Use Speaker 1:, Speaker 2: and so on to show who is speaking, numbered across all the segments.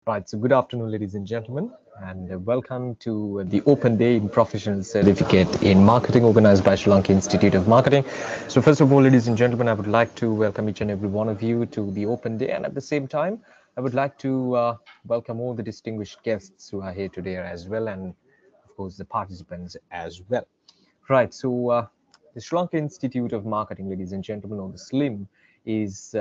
Speaker 1: Right, so good afternoon, ladies and gentlemen, and welcome to the Open Day in Professional Certificate in Marketing organized by Sri Lanka Institute of Marketing. So first of all, ladies and gentlemen, I would like to welcome each and every one of you to the Open Day, and at the same time, I would like to welcome all the distinguished guests who are here today as well, and of course the participants as well. Right, so the Sri Lanka Institute of Marketing, ladies and gentlemen, or the SLIM, is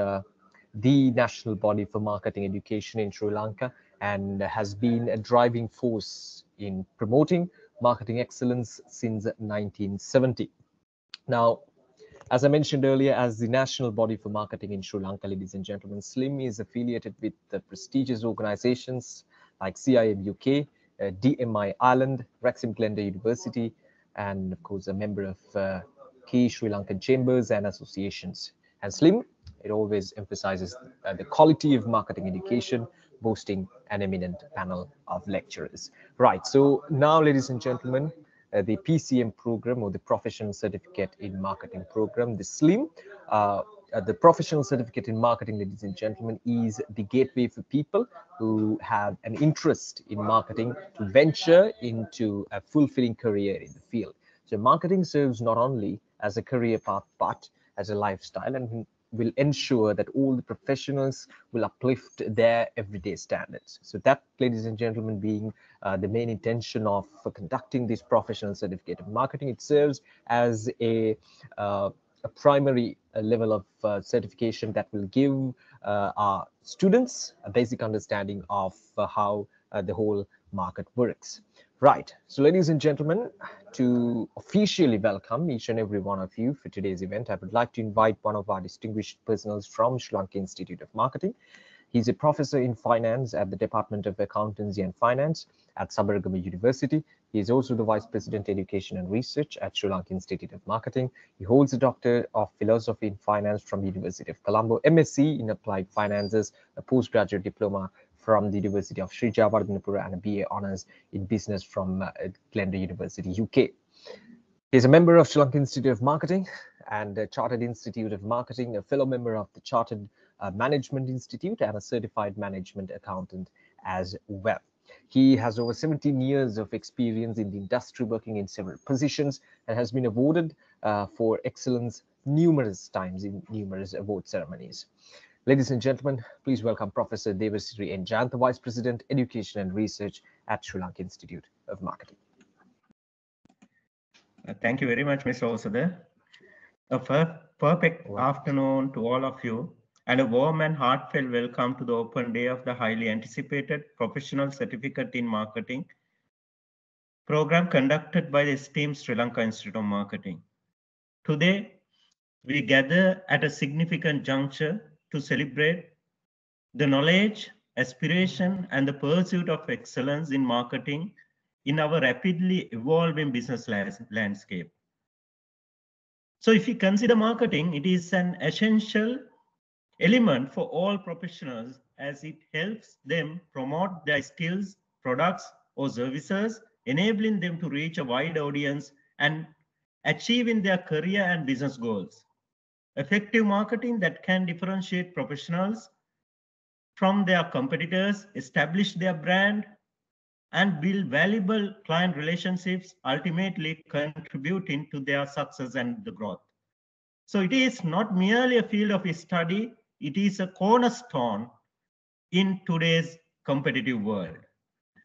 Speaker 1: the national body for marketing education in Sri Lanka and has been a driving force in promoting marketing excellence since 1970. Now, as I mentioned earlier, as the national body for marketing in Sri Lanka, ladies and gentlemen, SLIM is affiliated with the prestigious organizations like CIM UK, DMI Ireland, Wrexham Glendale University, and of course a member of key Sri Lankan chambers and associations. And SLIM, it always emphasizes the quality of marketing education, boasting an eminent panel of lecturers. Right, so now, ladies and gentlemen, the PCM program, or the Professional Certificate in Marketing program, the SLIM, the Professional Certificate in Marketing, ladies and gentlemen, is the gateway for people who have an interest in marketing to venture into a fulfilling career in the field. So marketing serves not only as a career path, but as a lifestyle, and will ensure that all the professionals will uplift their everyday standards. So that, ladies and gentlemen, being the main intention of conducting this professional certificate of marketing, it serves as a primary level of certification that will give our students a basic understanding of how the whole market works. Right, so ladies and gentlemen, to officially welcome each and every one of you for today's event, I would like to invite one of our distinguished personals from Sri Lanka Institute of Marketing. He's a professor in finance at the Department of Accountancy and Finance at Sabaragama University. He is also the Vice President Education and Research at Sri Lanka Institute of Marketing. He holds a Doctor of Philosophy in Finance from the University of Colombo, MSc in Applied Finances, a postgraduate diploma from the University of Sri Javardhanapura, and a BA Honours in Business from Glendale University, UK. He is a member of Sri Lanka Institute of Marketing and a Chartered Institute of Marketing, a fellow member of the Chartered Management Institute, and a certified management accountant as well. He has over 17 years of experience in the industry, working in several positions, and has been awarded for excellence numerous times in numerous award ceremonies. Ladies and gentlemen, please welcome Professor Devasiri N. Jayantha, Vice President, Education and Research at Sri Lanka Institute of Marketing.
Speaker 2: Thank you very much, Mr. Osada. A perfect afternoon to all of you, and a warm and heartfelt welcome to the open day of the highly anticipated Professional Certificate in Marketing program conducted by the esteemed Sri Lanka Institute of Marketing. Today, we gather at a significant juncture to celebrate the knowledge, aspiration, and the pursuit of excellence in marketing in our rapidly evolving business landscape. So if you consider marketing, it is an essential element for all professionals as it helps them promote their skills, products, or services, enabling them to reach a wide audience and achieving their career and business goals. Effective marketing that can differentiate professionals from their competitors, establish their brand, and build valuable client relationships, ultimately contributing to their success and the growth. So it is not merely a field of study, it is a cornerstone in today's competitive world.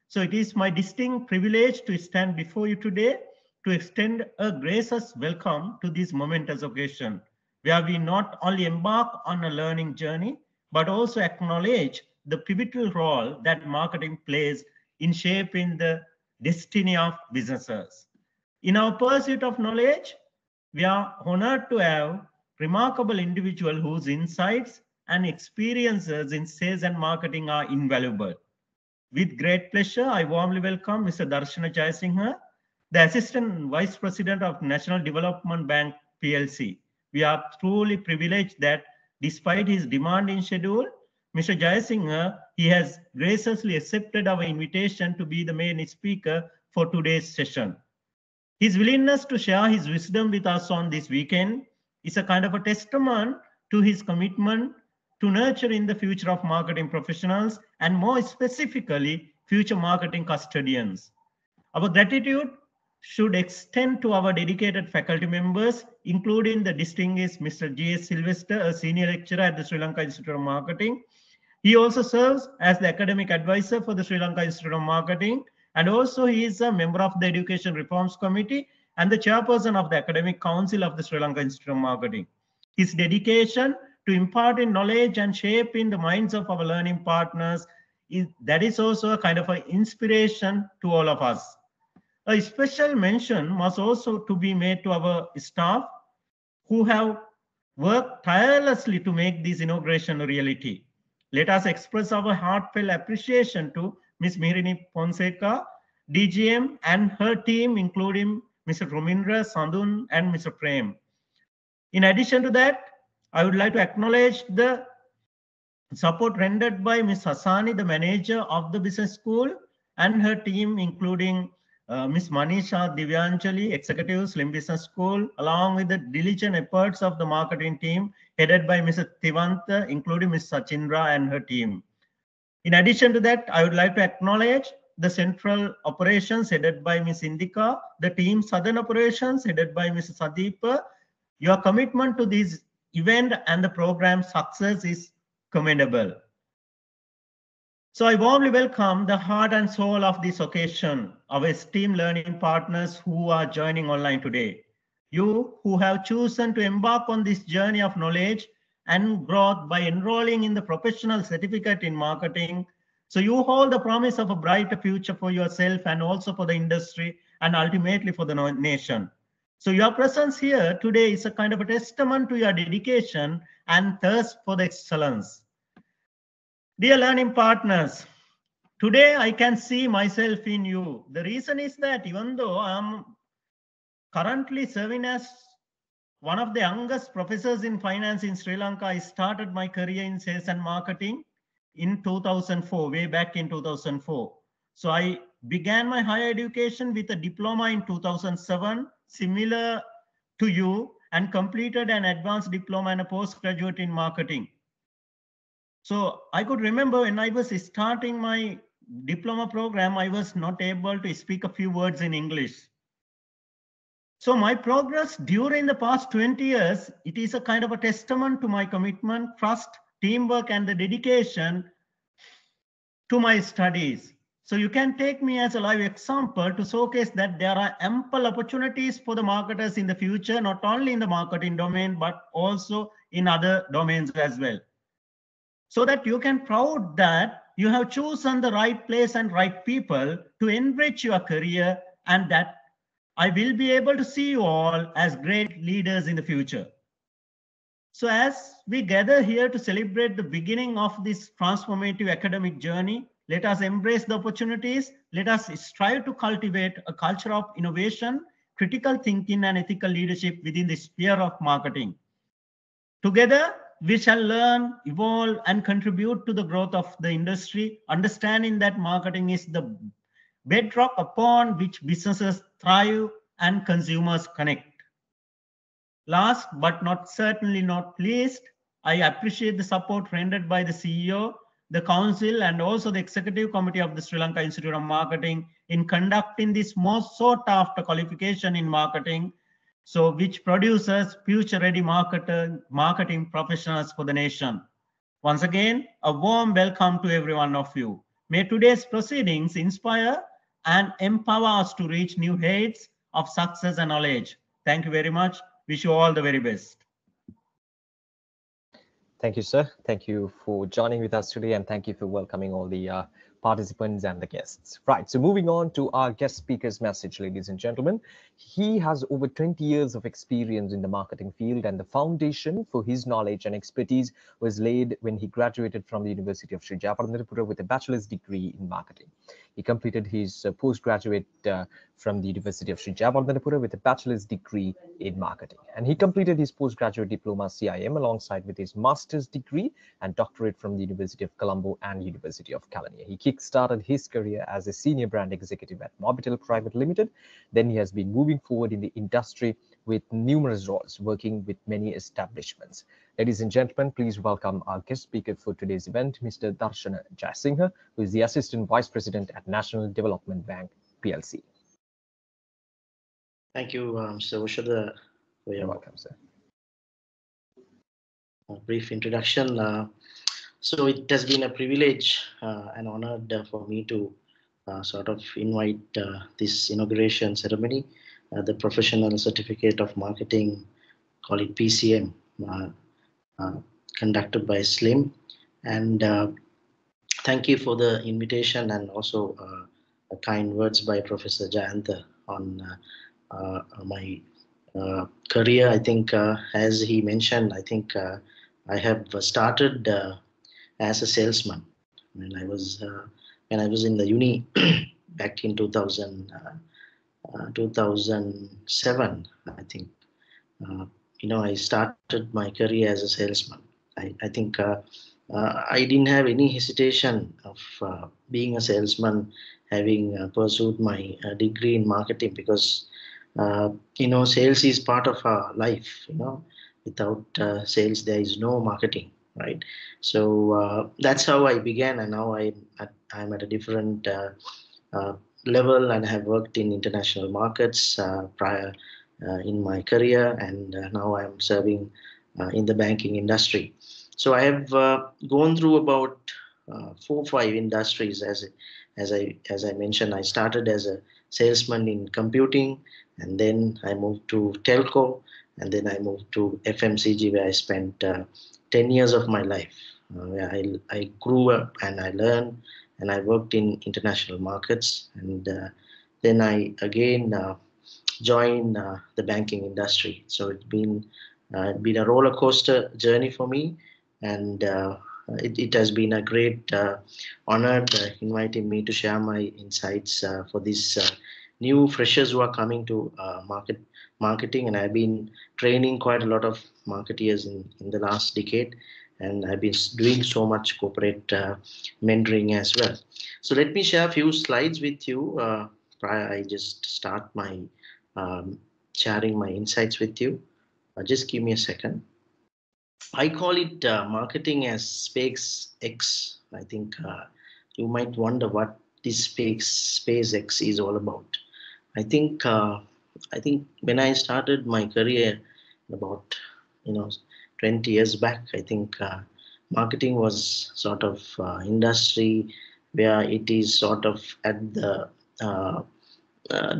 Speaker 2: So it is my distinct privilege to stand before you today to extend a gracious welcome to this momentous occasion, where we not only embark on a learning journey, but also acknowledge the pivotal role that marketing plays in shaping the destiny of businesses. In our pursuit of knowledge, we are honored to have remarkable individuals whose insights and experiences in sales and marketing are invaluable. With great pleasure, I warmly welcome Mr. Darshana Jayasinghe, the Assistant Vice President of National Development Bank PLC. We are truly privileged that despite his demanding schedule, Mr. Jayasinghe, he has graciously accepted our invitation to be the main speaker for today's session. His willingness to share his wisdom with us on this weekend is a kind of a testament to his commitment to nurturing the future of marketing professionals and more specifically, future marketing custodians. Our gratitude should extend to our dedicated faculty members, including the distinguished Mr. G.S. Sylvester, a senior lecturer at the Sri Lanka Institute of Marketing. He also serves as the academic advisor for the Sri Lanka Institute of Marketing, and also he is a member of the Education Reforms Committee and the chairperson of the Academic Council of the Sri Lanka Institute of Marketing. His dedication to imparting knowledge and shaping the minds of our learning partners that is also a kind of an inspiration to all of us. A special mention must also to be made to our staff who have worked tirelessly to make this inauguration a reality. Let us express our heartfelt appreciation to Ms. Mirini Fonseca, DGM, and her team, including Mr. Romindra, Sandun, and Mr. Prem. In addition to that, I would like to acknowledge the support rendered by Ms. Hassani, the manager of the business school, and her team, including Ms. Manisha Divyanjali, executive Slim Business School, along with the diligent efforts of the marketing team headed by Mr. Tivanta, including Ms. Sachindra and her team. In addition to that, I would like to acknowledge the central operations headed by Ms. Indika, the team Southern operations headed by Mr. Sadeepa. Your commitment to this event and the program success is commendable. So I warmly welcome the heart and soul of this occasion, our esteemed learning partners who are joining online today. You who have chosen to embark on this journey of knowledge and growth by enrolling in the professional certificate in marketing. So you hold the promise of a brighter future for yourself and also for the industry and ultimately for the nation. So your presence here today is a kind of a testament to your dedication and thirst for the excellence. Dear learning partners, today I can see myself in you. The reason is that even though I'm currently serving as one of the youngest professors in finance in Sri Lanka, I started my career in sales and marketing in 2004, way back in 2004. So I began my higher education with a diploma in 2007, similar to you, and completed an advanced diploma and a postgraduate in marketing. So I could remember when I was starting my diploma program, I was not able to speak a few words in English. So my progress during the past 20 years, it is a kind of a testament to my commitment, trust, teamwork, and the dedication to my studies. So you can take me as a live example to showcase that there are ample opportunities for the marketers in the future, not only in the marketing domain, but also in other domains as well. So that you can proud that you have chosen the right place and right people to enrich your career, and that I will be able to see you all as great leaders in the future. So as we gather here to celebrate the beginning of this transformative academic journey, let us embrace the opportunities. Let us strive to cultivate a culture of innovation, critical thinking, and ethical leadership within the sphere of marketing. Together, we shall learn, evolve, and contribute to the growth of the industry, understanding that marketing is the bedrock upon which businesses thrive and consumers connect. Last but certainly not least, I appreciate the support rendered by the CEO, the council, and also the executive committee of the Sri Lanka Institute of Marketing in conducting this most sought after qualification in marketing, so which produces future-ready marketing professionals for the nation. Once again, a warm welcome to every one of you. May today's proceedings inspire and empower us to reach new heights of success and knowledge. Thank you very much. Wish you all the very best.
Speaker 1: Thank you, sir. Thank you for joining with us today, and thank you for welcoming all the participants and the guests. Right, so moving on to our guest speaker's message, ladies and gentlemen. He has over 20 years of experience in the marketing field, and the foundation for his knowledge and expertise was laid when he graduated from the University of Sri Jayawardenepura with a bachelor's degree in marketing. He completed his postgraduate from the University of Sri Jayawardenepura with a bachelor's degree in marketing. And he completed his postgraduate diploma CIM alongside with his master's degree and doctorate from the University of Colombo and University of Kelaniya. He kick-started his career as a senior brand executive at Mobitel Private Limited. Then he has been moving forward in the industry with numerous roles, working with many establishments. Ladies and gentlemen, please welcome our guest speaker for today's event, Mr. Darshana Jayasinghe, who is the Assistant Vice President at National Development Bank, PLC.
Speaker 3: Thank you, Mr. Ushada, for
Speaker 1: You're
Speaker 3: your
Speaker 1: welcome, sir.
Speaker 3: brief introduction. So it has been a privilege and honored for me to sort of invite this inauguration ceremony, the Professional Certificate of Marketing, call it PCM, uh, conducted by SLIM. And thank you for the invitation and also kind words by Professor Jayanta on my career. I think, as he mentioned, I think I have started as a salesman when I was in the uni back in 2007. I think I started my career as a salesman. I think I didn't have any hesitation of being a salesman, having pursued my degree in marketing, because sales is part of our life. Without sales, there is no marketing, right? So that's how I began, and now I'm at a different uh, level, and have worked in international markets prior in my career, and now I'm serving in the banking industry. So I have gone through about 4 or 5 industries. As I mentioned, I started as a salesman in computing, and then I moved to telco, and then I moved to FMCG, where I spent 10 years of my life, where I grew up and I learned, and I worked in international markets, and then I again joined the banking industry. So it's been a roller coaster journey for me, and it has been a great honor inviting me to share my insights for these new freshers who are coming to marketing. And I've been training quite a lot of marketeers in the last decade, and I've been doing so much corporate mentoring as well. So let me share a few slides with you prior I just start my sharing my insights with you. Just give me a second. I call it marketing as Space X. I think you might wonder what this Space X is all about. I think when I started my career about 20 years back, I think marketing was sort of industry where it is sort of at the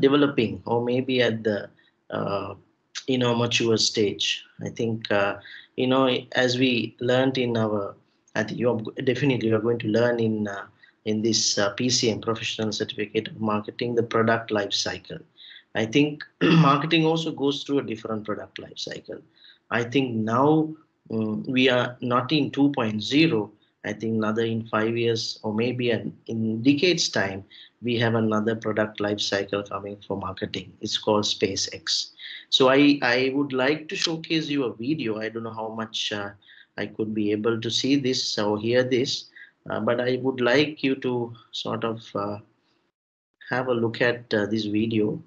Speaker 3: developing, or maybe at the mature stage. I think as we learned in our, I think you are going to learn in this PCM, Professional Certificate of Marketing, the product life cycle. I think marketing also goes through a different product life cycle. I think now we are not in 2.0. I think another in 5 years, or maybe in decades time, we have another product life cycle coming for marketing. It's called SpaceX. So I would like to showcase you a video. I don't know how much I could be able to see this or hear this, but I would like you to sort of have a look at this video.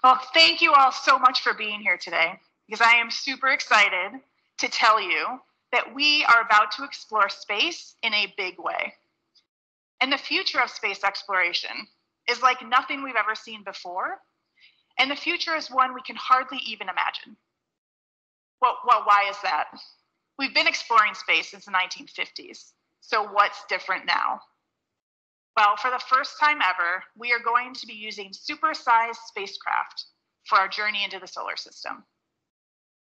Speaker 4: Well, thank you all so much for being here today, because I am super excited to tell you that we are about to explore space in a big way. And the future of space exploration is like nothing we've ever seen before, and the future is one we can hardly even imagine. Well, why is that? We've been exploring space since the 1950s, so what's different now? Well, for the first time ever, we are going to be using supersized spacecraft for our journey into the solar system.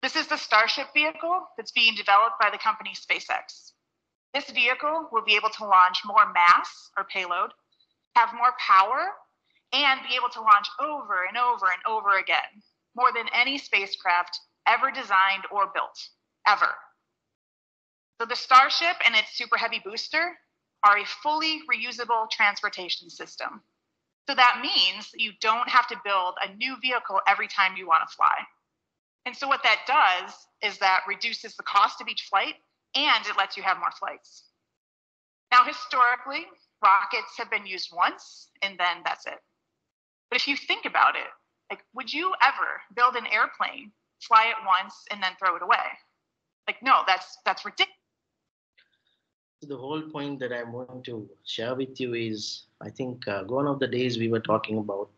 Speaker 4: This is the Starship vehicle that's being developed by the company SpaceX. This vehicle will be able to launch more mass or payload, have more power, and be able to launch over and over and over again, more than any spacecraft ever designed or built, ever. So the Starship and its Super Heavy booster are a fully reusable transportation system. So that means you don't have to build a new vehicle every time you want to fly. And so what that does is that reduces the cost of each flight and it lets you have more flights. Now, historically, rockets have been used once and then that's it. But if you think about it, like, would you ever build an airplane, fly it once and then throw it away? Like, no, that's ridiculous.
Speaker 3: The whole point that I'm going to share with you is, I think one of the days we were talking about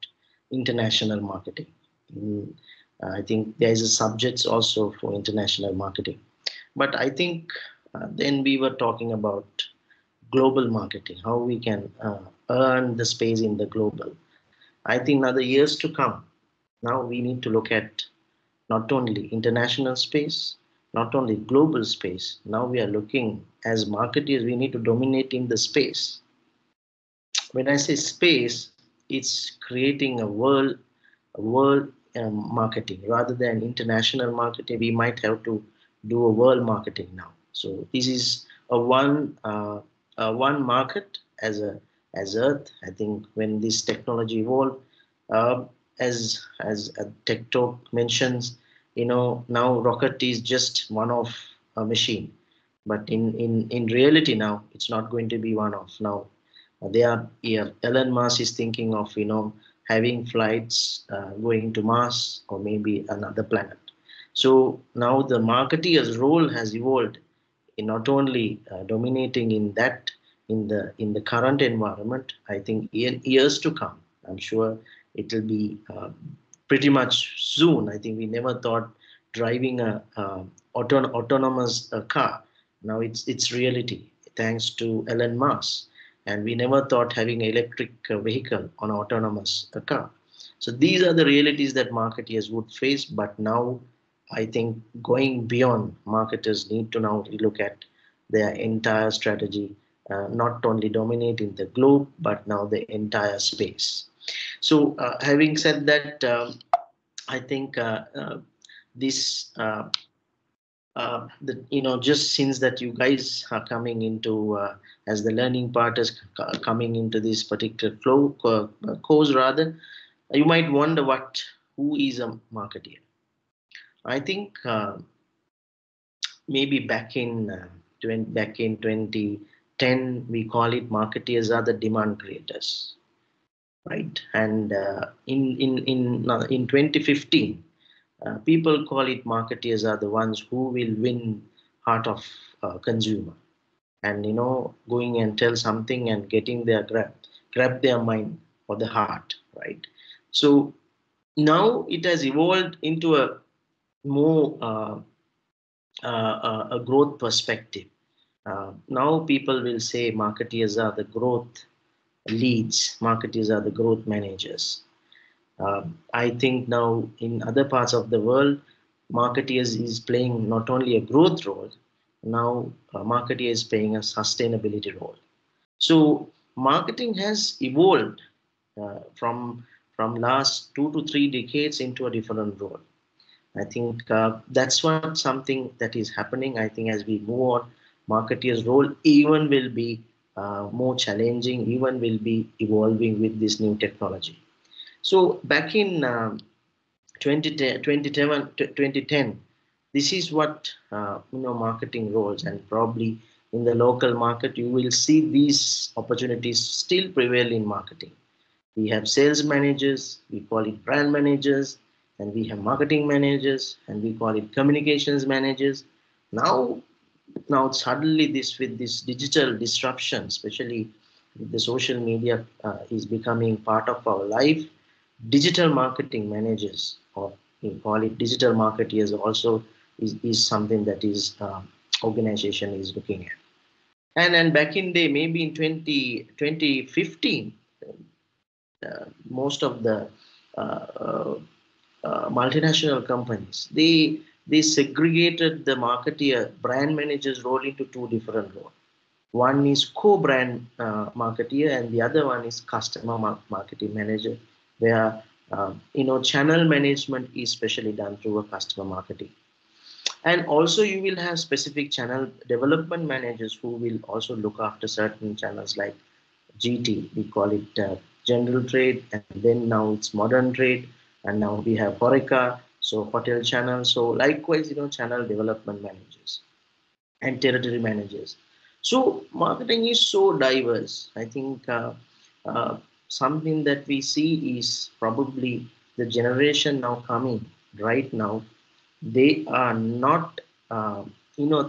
Speaker 3: international marketing. I think there is a subject also for international marketing. But I think then we were talking about global marketing, how we can earn the space in the global. I think now the years to come, now we need to look at not only international space, not only global space. Now we are looking as marketers, we need to dominate in the space. When I say space, it's creating a world marketing rather than international marketing. We might have to do a world marketing now. So this is a one market as Earth. I think when this technology evolved, as Tech Talk mentions, now rocket is just one of a machine, but in reality now it's not going to be one of. Now Elon Musk is thinking of having flights going to Mars or maybe another planet. So now the marketeer's role has evolved in not only dominating in the current environment. I think in years to come, I'm sure it will be pretty much soon. I think we never thought driving a autonomous car. Now it's reality thanks to Elon Musk. And we never thought having an electric vehicle on an autonomous car. So these are the realities that marketers would face. But now I think going beyond, marketers need to now relook at their entire strategy, not only dominating the globe, but now the entire space. So having said that, I think this just since that you guys are coming into as the learning part is coming into this particular course, rather, you might wonder who is a marketer. I think maybe back in 2010 we call it marketers are the demand creators, right? And in 2015. People call it marketers are the ones who will win heart of consumer, and going and tell something and getting their grab their mind or the heart, right? So now it has evolved into a more a growth perspective. Now people will say marketers are the growth leads, marketers are the growth managers. I think now in other parts of the world, marketers is playing not only a growth role, now marketer is playing a sustainability role. So marketing has evolved from last 2 to 3 decades into a different role. I think that's what something that is happening. I think as we move on, marketer's role even will be more challenging, even will be evolving with this new technology. So back in 2010, this is what marketing roles, and probably in the local market you will see these opportunities still prevail in marketing. We have sales managers, we call it brand managers, and we have marketing managers, and we call it communications managers. Now suddenly with this digital disruption, especially with the social media is becoming part of our life, digital marketing managers, or we call it digital marketers, also is something that is organization is looking at. And back in day, maybe in 2015, most of the multinational companies, they segregated the marketer brand managers role into 2 different roles. One is co-brand marketer, and the other one is customer marketing manager, where channel management is specially done through a customer marketing. And also you will have specific channel development managers who will also look after certain channels like GT, we call it general trade, and then now it's modern trade, and now we have HoReCa. so hotel channel. So likewise, channel development managers and territory managers. So marketing is so diverse. I think uh, something that we see is probably the generation now coming right now. They are not,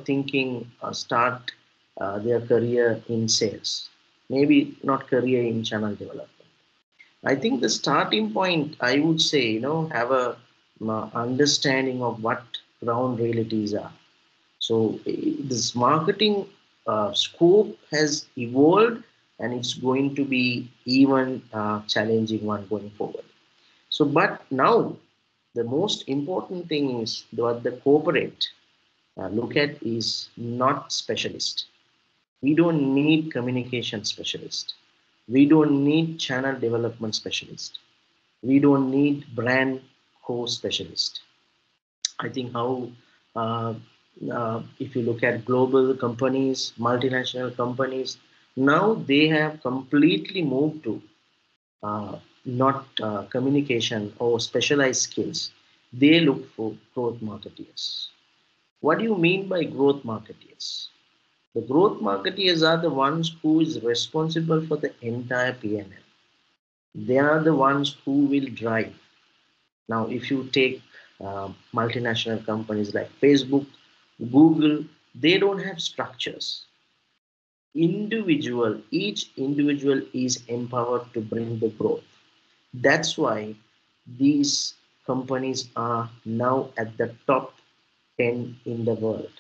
Speaker 3: thinking start their career in sales. Maybe not career in channel development. I think the starting point, I would say, have a understanding of what ground realities are. So this marketing scope has evolved, and it's going to be even challenging one going forward. So, but now the most important thing is what the corporate look at is not specialist. We don't need communication specialist. We don't need channel development specialist. We don't need brand core specialist. I think how if you look at global companies, multinational companies, now they have completely moved to not communication or specialized skills. They look for growth marketeers. What do you mean by growth marketeers? The growth marketeers are the ones who is responsible for the entire P&L. They are the ones who will drive. Now, if you take multinational companies like Facebook, Google, they don't have structures. Each individual is empowered to bring the growth. That's why these companies are now at the top 10 in the world.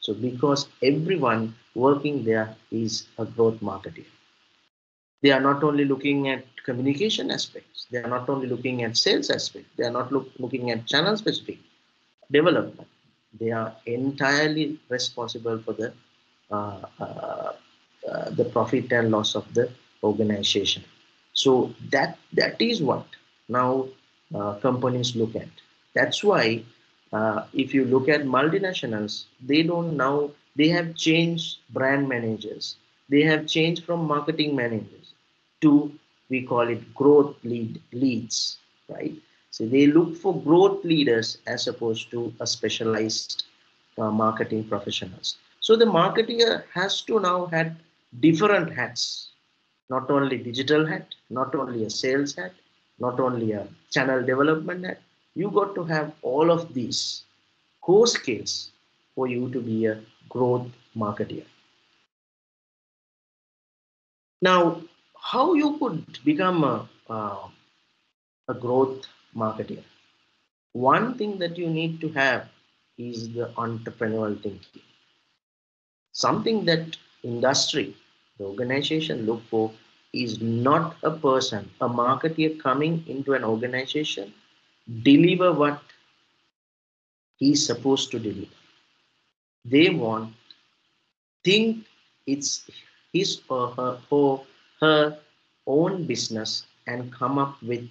Speaker 3: So because everyone working there is a growth marketer. They are not only looking at communication aspects, they are not only looking at sales aspects, they are not looking at channel specific development. They are entirely responsible for the profit and loss of the organization. So that is what now companies look at. That's why if you look at multinationals, they don't now, they have changed brand managers. They have changed from marketing managers to, we call it growth leads, right? So they look for growth leaders as opposed to a specialized marketing professionals. So the marketer has to now have different hats, not only digital hat, not only a sales hat, not only a channel development hat. You got to have all of these core skills for you to be a growth marketer. Now, how you could become a growth marketer? One thing that you need to have is the entrepreneurial thinking. Something that industry, the organization look for is not a person, a marketer coming into an organization, deliver what he's supposed to deliver. They want, think it's his or her own business and come up with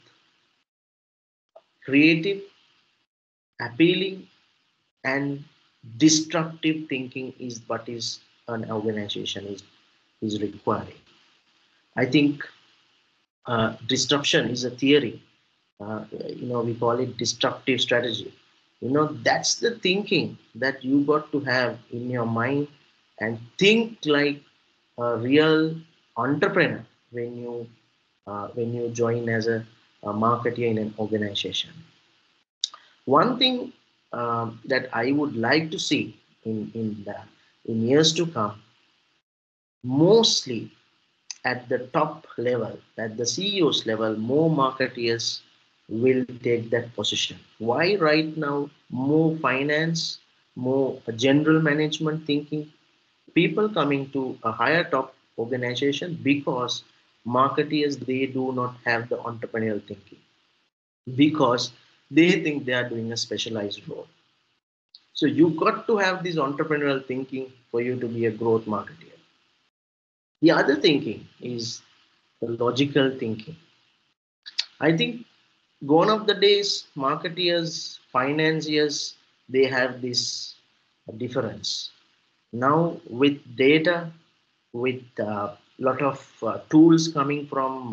Speaker 3: creative, appealing, and destructive thinking is what is an organization is requiring. I think disruption is a theory. We call it destructive strategy. That's the thinking that you got to have in your mind and think like a real entrepreneur when you join as a marketer in an organization. One thing that I would like to see in years to come, mostly at the top level, at the CEO's level, more marketeers will take that position. Why right now? More finance, more general management thinking, people coming to a higher top organization because marketeers, they do not have the entrepreneurial thinking because they think they are doing a specialized role. So you got to have this entrepreneurial thinking for you to be a growth marketer. The other thinking is the logical thinking. I think gone of the days, marketeers, financiers, they have this difference. Now with data, with a lot of tools coming from,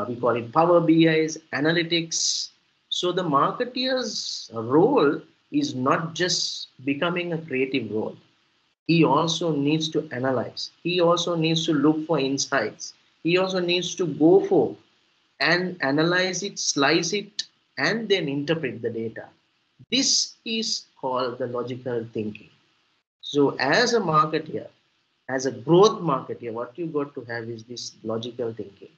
Speaker 3: we call it Power BI's, analytics, So the marketeer's role is not just becoming a creative role. He also needs to analyze. He also needs to look for insights. He also needs to go for and analyze it, slice it, and then interpret the data. This is called the logical thinking. So as a marketeer, as a growth marketeer, what you got to have is this logical thinking.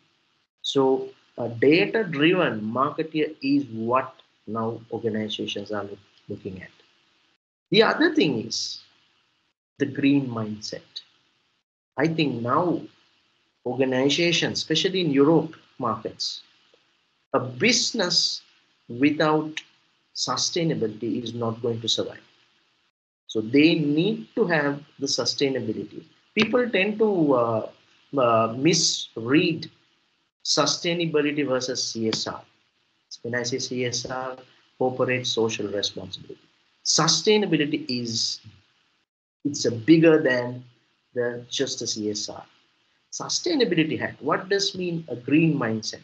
Speaker 3: So a data-driven marketeer is what now organizations are looking at. The other thing is the green mindset. I think now organizations, especially in Europe markets, a business without sustainability is not going to survive. So they need to have the sustainability. People tend to misread sustainability versus CSR. When I say CSR, corporate social responsibility. Sustainability is it's a bigger than just a CSR. Sustainability hack. What does mean a green mindset?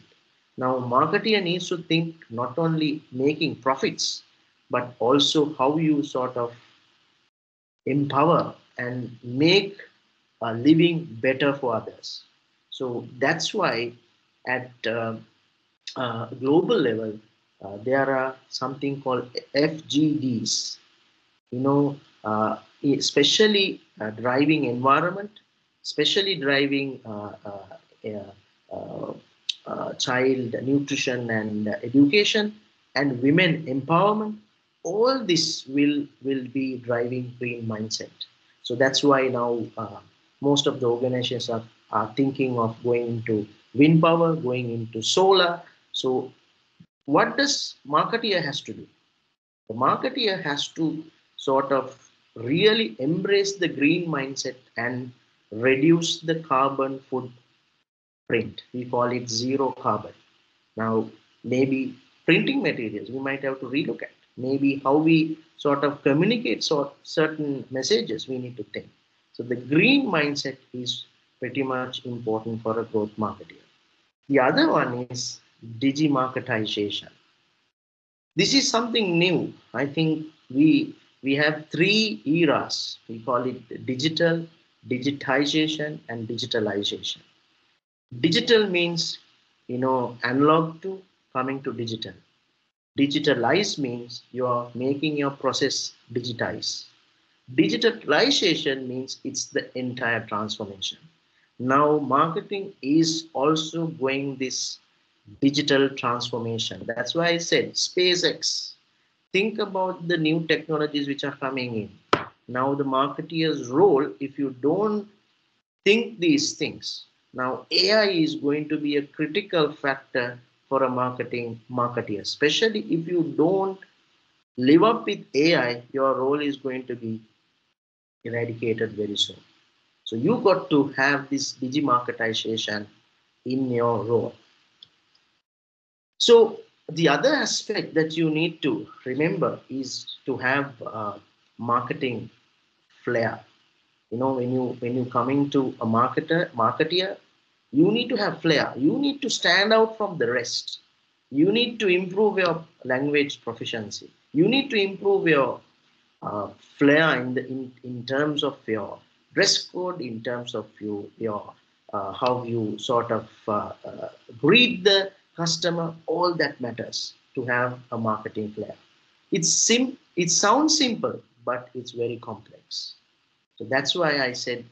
Speaker 3: Now, marketer needs to think not only making profits, but also how you sort of empower and make a living better for others. So that's why at global level, there are something called FGDs, especially driving environment, especially driving child nutrition and education and women empowerment. All this will be driving green mindset. So that's why now most of the organizations are thinking of going into wind power, going into solar. So what does marketeer has to do? The marketeer has to sort of really embrace the green mindset and reduce the carbon footprint. We call it zero carbon. Now, maybe printing materials we might have to relook at. Maybe how we sort of communicate certain messages we need to think. So the green mindset is pretty much important for a growth marketer. The other one is digimarketization. This is something new. I think we have three eras. We call it digital, digitization, and digitalization. Digital means, analog to coming to digital. Digitalize means you are making your process digitize. Digitalization means it's the entire transformation. Now marketing is also going this digital transformation. That's why I said SpaceX. Think about the new technologies which are coming in. Now the marketeer's role, if you don't think these things, now AI is going to be a critical factor for a marketeer, especially if you don't live up with AI, your role is going to be eradicated very soon. So you got to have this digimarketization in your role. So the other aspect that you need to remember is to have marketing flair. When you coming to a marketeer, you need to have flair. You need to stand out from the rest. You need to improve your language proficiency. You need to improve your flair in terms of your dress code, in terms of your how you sort of greet the customer. All that matters to have a marketing flair. It sounds simple, but it's very complex. So that's why I said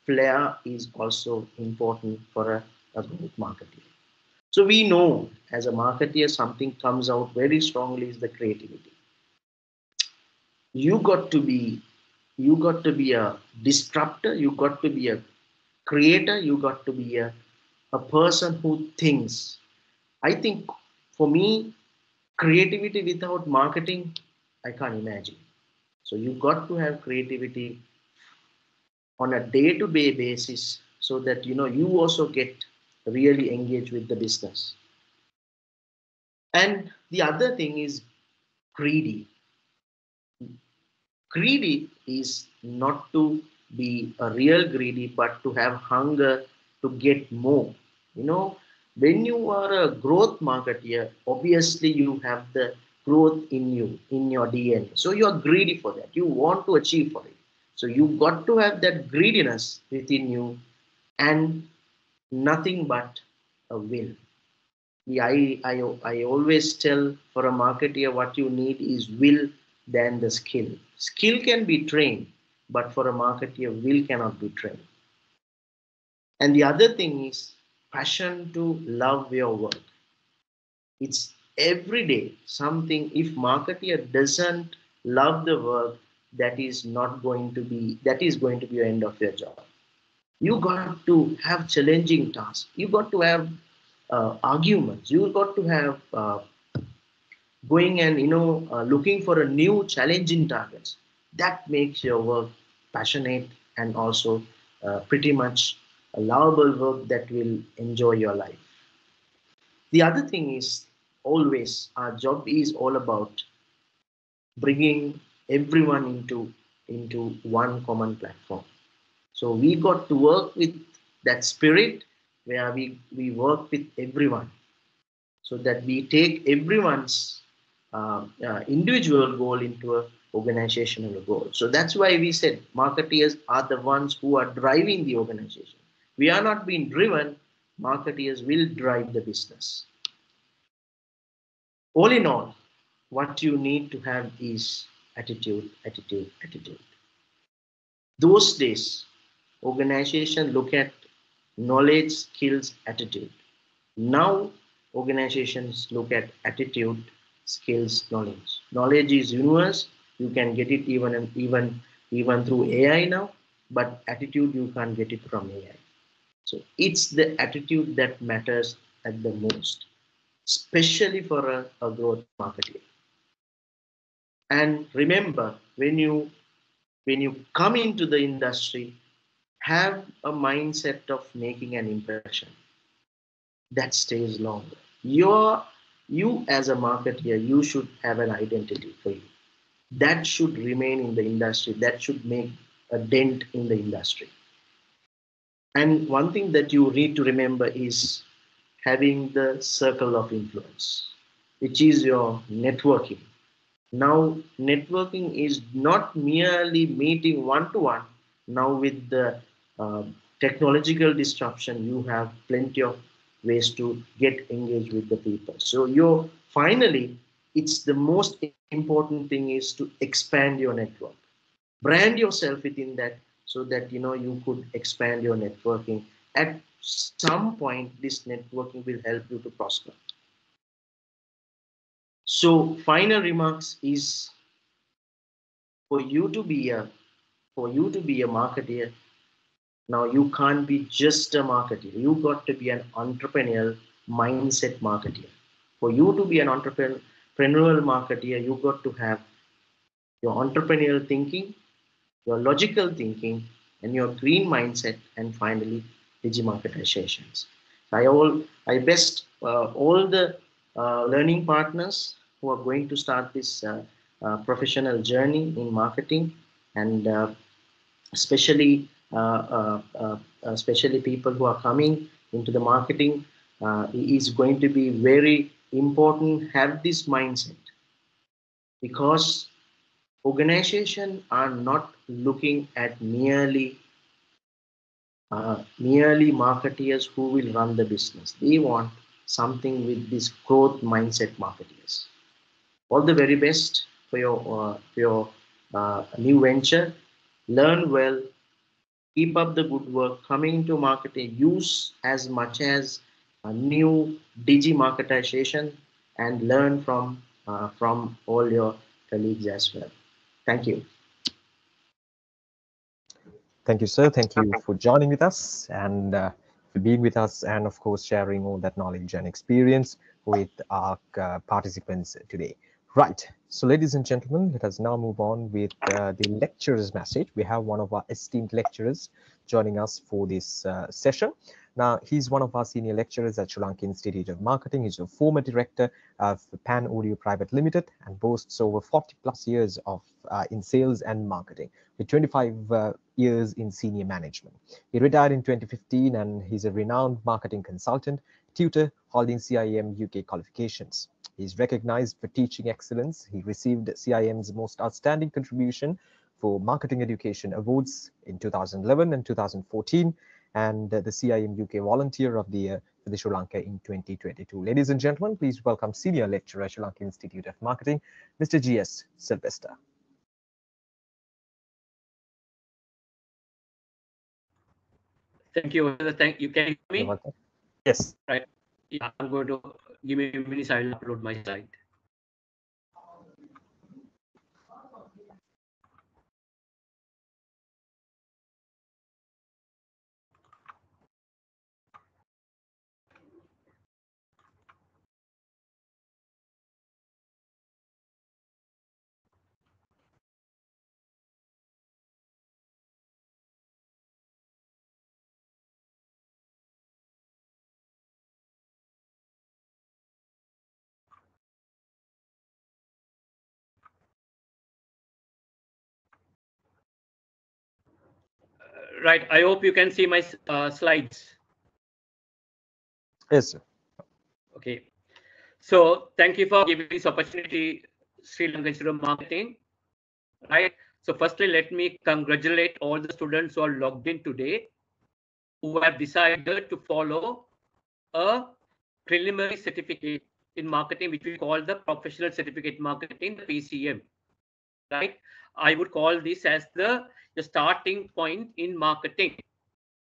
Speaker 3: flair is also important for a growth marketer. So we know as a marketer, something comes out very strongly is the creativity. You got to be a disruptor, you got to be a creator, you got to be a person who thinks. I think for me, creativity without marketing, I can't imagine. So you got to have creativity on a day-to-day basis so that you also get really engaged with the business. And the other thing is greedy. Greedy is not to be a real greedy, but to have hunger to get more. When you are a growth marketeer, obviously you have the growth in you, in your DNA. So you are greedy for that. You want to achieve for it. So you got to have that greediness within you and nothing but a will. Yeah, I always tell for a marketeer what you need is will than the skill. Skill can be trained, but for a marketeer, will cannot be trained. And the other thing is passion to love your work. It's every day something. If marketeer doesn't love the work, that is going to be your end of your job. You got to have challenging tasks. You got to have arguments. You got to have going and looking for a new challenging targets. That makes your work passionate and also pretty much a lovable work that will enjoy your life. The other thing is always our job is all about bringing everyone into one common platform. So we got to work with that spirit where we work with everyone so that we take everyone's individual goal into a organizational goal. So that's why we said marketeers are the ones who are driving the organization. We are not being driven, marketeers will drive the business. All in all, what you need to have is attitude, attitude, attitude. Those days, organization look at knowledge, skills, attitude. Now, organizations look at attitude, skills, knowledge. Knowledge is universe. You can get it even through AI now, but attitude you can't get it from AI. So it's the attitude that matters at the most, especially for a growth marketer. And remember, when you come into the industry, have a mindset of making an impression that stays longer. You as a marketer, you should have an identity for you. That should remain in the industry. That should make a dent in the industry. And one thing that you need to remember is having the circle of influence, which is your networking. Now, networking is not merely meeting one to one. Now, with the uh, technological disruption, you have plenty of ways to get engaged with the people. So, you finally, it's the most important thing is to expand your network, brand yourself within that, so that you could expand your networking. At some point, this networking will help you to prosper. So, final remarks is for you to be a marketer. Now you can't be just a marketer. You got to be an entrepreneurial mindset marketer. For you to be an entrepreneurial marketer, you got to have your entrepreneurial thinking, your logical thinking, and your green mindset, and finally digimarketizations. I best all the learning partners who are going to start this professional journey in marketing, and especially people who are coming into the marketing, is going to be very important. Have this mindset, because organizations are not looking at merely marketeers who will run the business. They want something with this growth mindset marketeers. All the very best for your new venture. Learn well, keep up the good work. Coming into marketing, use as much as a new digi marketization, and learn from all your colleagues as well. Thank you.
Speaker 1: Thank you, sir. Thank you for joining with us and for being with us, and of course sharing all that knowledge and experience with our participants today. Right. So, ladies and gentlemen, let us now move on with the lecturer's message. We have one of our esteemed lecturers joining us for this session. Now, he's one of our senior lecturers at Sri Lanka Institute of Marketing. He's a former director of Pan Audio Private Limited and boasts over 40 plus years of in sales and marketing, with 25 years in senior management. He retired in 2015, and he's a renowned marketing consultant, tutor holding CIM UK qualifications. He is recognized for teaching excellence. He received CIM's Most Outstanding Contribution for Marketing Education Awards in 2011 and 2014, and the CIM UK Volunteer of the Year for the Sri Lanka in 2022. Ladies and gentlemen, please welcome Senior Lecturer, Sri Lanka Institute of Marketing, Mr. G.S. Sylvester.
Speaker 5: Thank you. Thank you. Can you hear me?
Speaker 1: You're welcome. Yes.
Speaker 5: Right. Yeah, I'm going to give me a minute. I will upload my slide. Right. I hope you can see my slides.
Speaker 1: Yes, sir.
Speaker 5: Okay. So thank you for giving this opportunity, Sri Lanka Institute of Marketing. Right. So firstly, let me congratulate all the students who are logged in today, who have decided to follow a preliminary certificate in marketing, which we call the Professional Certificate Marketing, the PCM. Right. I would call this as the starting point in marketing.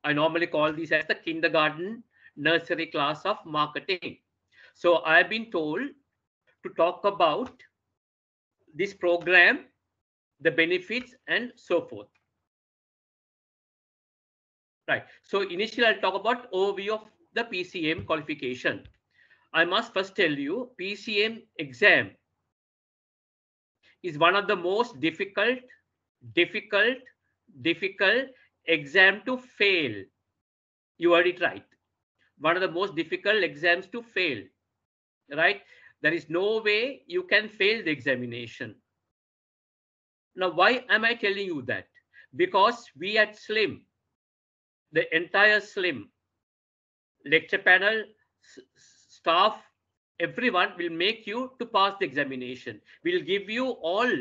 Speaker 5: I normally call this as the kindergarten nursery class of marketing. So I've been told to talk about this program, the benefits, and so forth. Right. So initially, I'll talk about overview of the PCM qualification. I must first tell you, PCM exam is one of the most difficult exam to fail. You heard it right. One of the most difficult exams to fail. Right? There is no way you can fail the examination. Now, why am I telling you that? Because we at SLIM, the entire SLIM, lecture panel, staff, everyone will make you to pass the examination. We'll give you all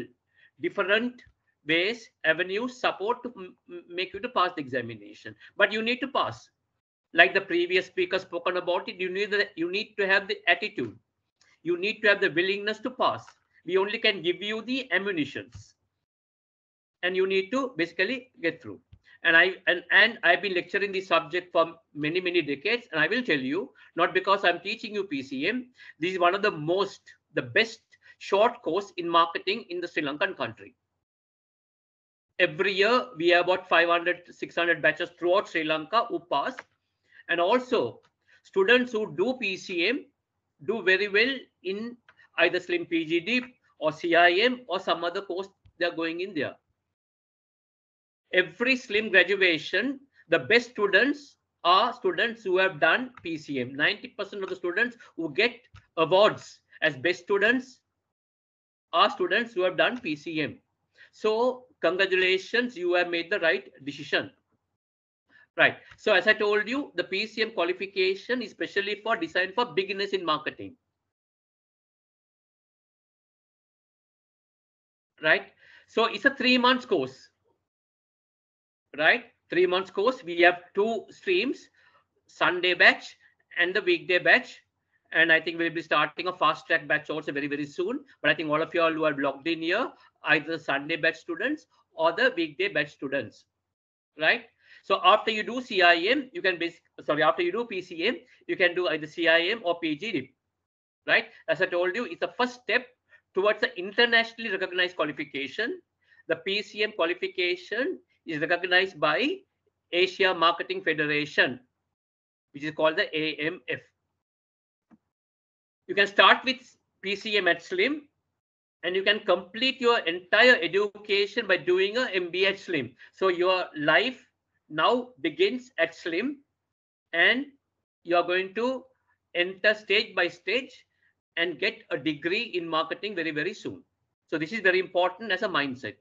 Speaker 5: different ways, avenues, support to make you to pass the examination. But you need to pass. Like the previous speaker spoken about it, you need to have the attitude. You need to have the willingness to pass. We only can give you the ammunitions, and you need to basically get through. And I've been lecturing this subject for many decades, and I will tell you, not because I'm teaching you PCM, this is one of the best short course in marketing in the Sri Lankan country. Every year we have about 500-600 batches throughout Sri Lanka who pass, and also students who do PCM do very well in either SLIM PGD or CIM or some other course they're going in there. Every SLIM graduation, the best students are students who have done PCM. 90% of the students who get awards as best students are students who have done PCM. So congratulations, you have made the right decision. Right. So as I told you, the PCM qualification is specially designed for beginners in marketing. Right. So it's a 3 months course. Right. 3 months course. We have 2 streams, Sunday batch and the weekday batch. And I think we'll be starting a fast track batch also very soon. But I think all of you all who are logged in here, either the Sunday batch students or the weekday batch students. Right. So after you do CIM, you can after you do PCM, you can do either CIM or PGD. Right. As I told you, it's the first step towards the internationally recognized qualification. The PCM qualification is recognized by Asia Marketing Federation, which is called the AMF. You can start with PCM at SLIM, and you can complete your entire education by doing a MBA at SLIM. So your life now begins at SLIM, and you are going to enter stage by stage and get a degree in marketing very soon. So this is very important as a mindset.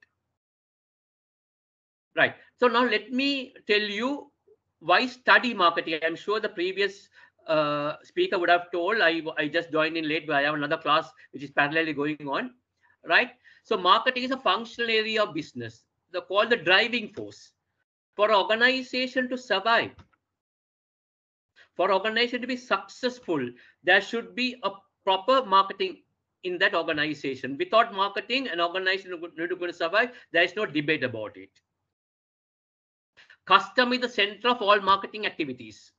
Speaker 5: Right. So now let me tell you why study marketing. I'm sure the previous speaker would have told, I just joined in late, but I have another class which is parallelly going on, right? So marketing is a functional area of business. They're called the driving force. For an organization to survive, for organization to be successful, there should be a proper marketing in that organization. Without marketing, an organization is not going to survive. There is no debate about it. Customer is the center of all marketing activities.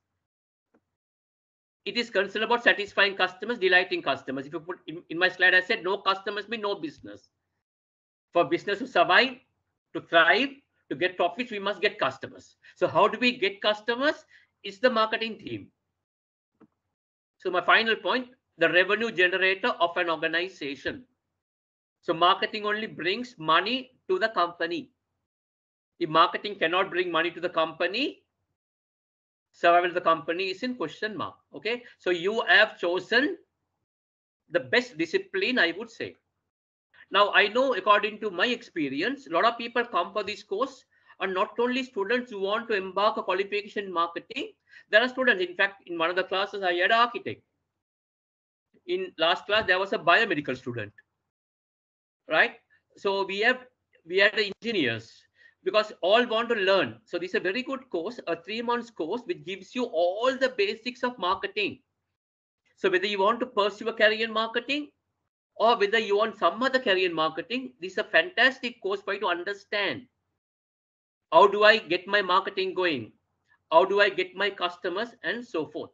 Speaker 5: It is concerned about satisfying customers, delighting customers. If you put in my slide, I said no customers mean no business. For business to survive, to thrive, to get profits, we must get customers. So how do we get customers? It's the marketing team. So my final point, the revenue generator of an organization. So marketing only brings money to the company. If marketing cannot bring money to the company, survival of the company is in question mark. Okay, so you have chosen the best discipline, I would say. Now, I know according to my experience, a lot of people come for this course are not only students who want to embark a qualification in marketing. There are students, in fact, in one of the classes, I had an architect. In last class, there was a biomedical student, right? So we had engineers, because all want to learn. So this is a very good course, a 3 months course, which gives you all the basics of marketing. So whether you want to pursue a career in marketing, or whether you want some other career in marketing, this is a fantastic course for you to understand. How do I get my marketing going? How do I get my customers, and so forth?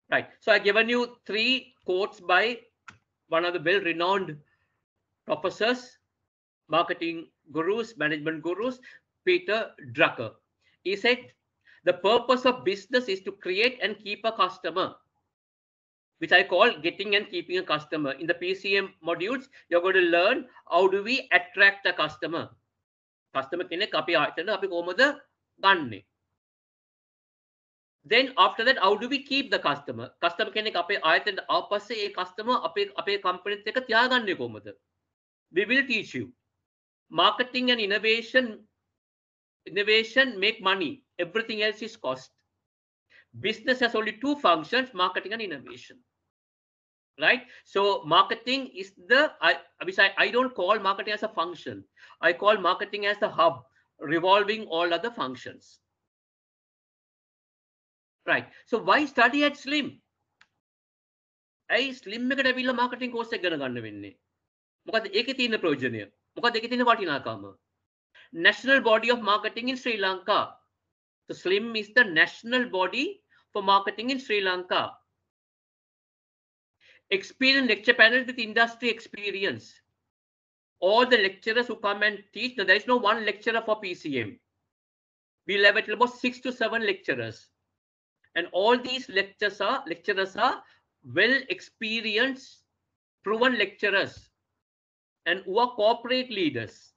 Speaker 5: Right. So I've given you 3 quotes by one of the well-renowned professors, marketing gurus, management gurus, Peter Drucker. He said, the purpose of business is to create and keep a customer, which I call getting and keeping a customer. In the PCM modules, you're going to learn how do we attract a customer. Customer කෙනෙක් අපි ආයතන අපි කොහොමද ගන්නෙ. Then after that, how do we keep the customer? Customer කෙනෙක් අපේ ආයතන ආපස්සේ ඒ customer අපේ companyත් එක්ක තියාගන්නේ කොහොමද? We will teach you. Marketing and innovation make money. Everything else is cost. Business has only 2 functions, marketing and innovation. Right? So marketing is I don't call marketing as a function. I call marketing as the hub, revolving all other functions. Right. So why study at SLIM? SLIM එකට ඇවිල්ලා marketing course එක ගන්න වෙන්නේ. මොකද ඒකේ තියෙන ප්‍රයෝජනය? මොකද ඒකේ තියෙන වටිනාකම? National body of marketing in Sri Lanka. So SLIM is the national body for marketing in Sri Lanka. Experienced lecture panels with industry experience. All the lecturers who come and teach, now there is no one lecturer for PCM. We'll have at about 6 to 7 lecturers. And all these lecturers are well experienced, proven lecturers, and who are corporate leaders.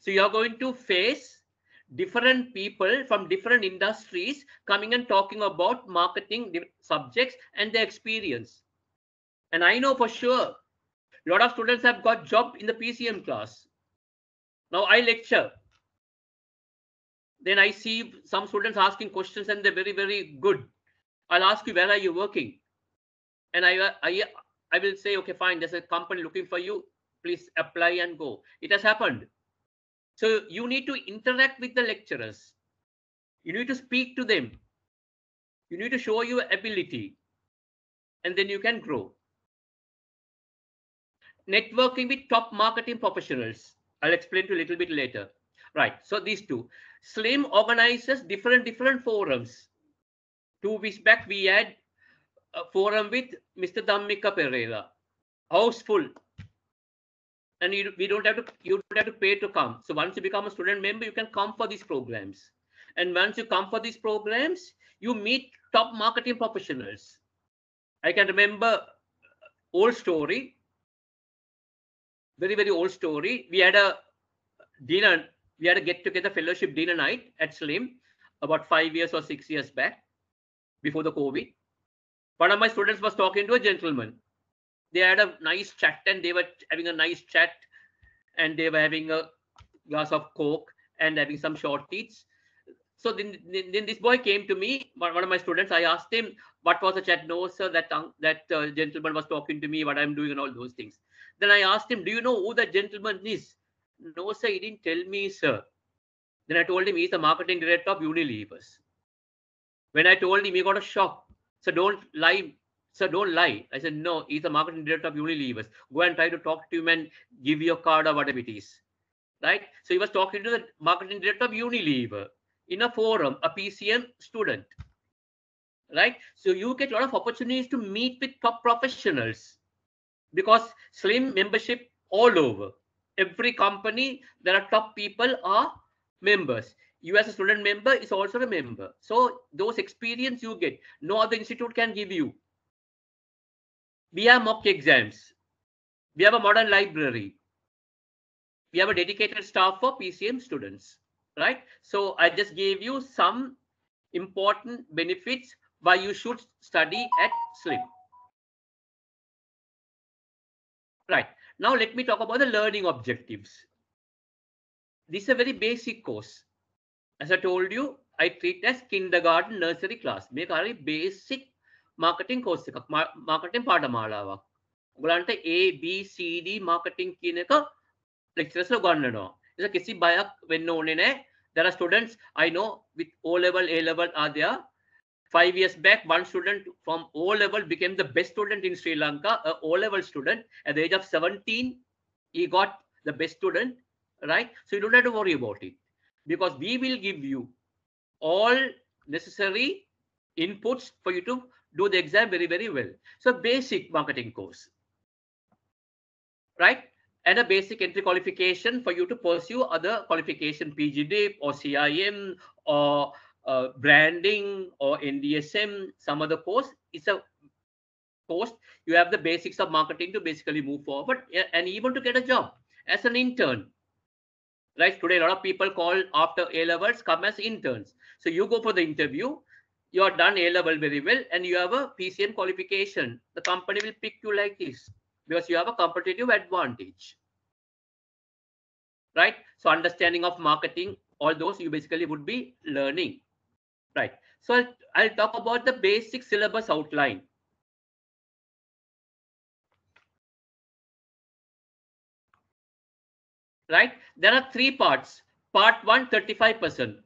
Speaker 5: So you are going to face different people from different industries coming and talking about marketing subjects and their experience. And I know for sure, a lot of students have got job in the PCM class. Now I lecture. Then I see some students asking questions and they're very, very good. I'll ask you, where are you working? And I will say, okay, fine, there's a company looking for you. Please apply and go. It has happened. So you need to interact with the lecturers. You need to speak to them. You need to show your ability. And then you can grow. Networking with top marketing professionals. I'll explain to you a little bit later. Right. So these 2. SLIM organizes different forums. 2 weeks back, we had a forum with Mr. Dhammika Pereira. House full. And you don't have to pay to come. So once you become a student member, you can come for these programs. And once you come for these programs, you meet top marketing professionals. I can remember old story, very, very old story. We had a dinner, we had a get-together fellowship dinner night at SLIM about 5 years or 6 years back, before the COVID. One of my students was talking to a gentleman. They had a nice chat and they were having a nice chat and they were having a glass of Coke and having some short eats. So then this boy came to me, one of my students. I asked him, what was the chat? No, sir, that gentleman was talking to me, what I'm doing and all those things. Then I asked him, do you know who that gentleman is? No, sir, he didn't tell me, sir. Then I told him he's the marketing director of Unilevers. When I told him, he got a shock. So don't lie. Sir, don't lie. I said, no, he's the marketing director of Unilevers. Go and try to talk to him and give your card or whatever it is. Right? So he was talking to the marketing director of Unilever in a forum, a PCM student. Right? So you get a lot of opportunities to meet with top professionals because Slim membership all over. Every company, there are top people are members. You as a student member is also a member. So those experience you get, no other institute can give you. We have mock exams. We have a modern library. We have a dedicated staff for PCM students, right? So I just gave you some important benefits why you should study at Slim. Right. Now let me talk about the learning objectives. This is a very basic course. As I told you, I treat as kindergarten nursery class. Make a very basic marketing course. Marketing පාඨමාලාවක්. ඔයගලන්ට A B C D marketing කියන එක lectures lo ගන්නනවා. ඒක කිසි බයක් වෙන්න ඕනේ නැහැ. There are students I know with O level, A level are there. 5 years back, one student from O level became the best student in Sri Lanka, a O level student. At the age of 17, he got the best student, right? So you don't have to worry about it because we will give you all necessary inputs for you to do the exam very, very well. So basic marketing course, right? And a basic entry qualification for you to pursue other qualification, PGDIP or CIM or branding or NDSM, some other course. It's a course. You have the basics of marketing to basically move forward and even to get a job as an intern. Right? Today, a lot of people call after A levels come as interns. So you go for the interview, you are done A level very well, and you have a PCM qualification. The company will pick you like this because you have a competitive advantage. Right? So understanding of marketing, all those you basically would be learning. Right. So I'll talk about the basic syllabus outline. Right. There are 3 parts. Part 1, 35%.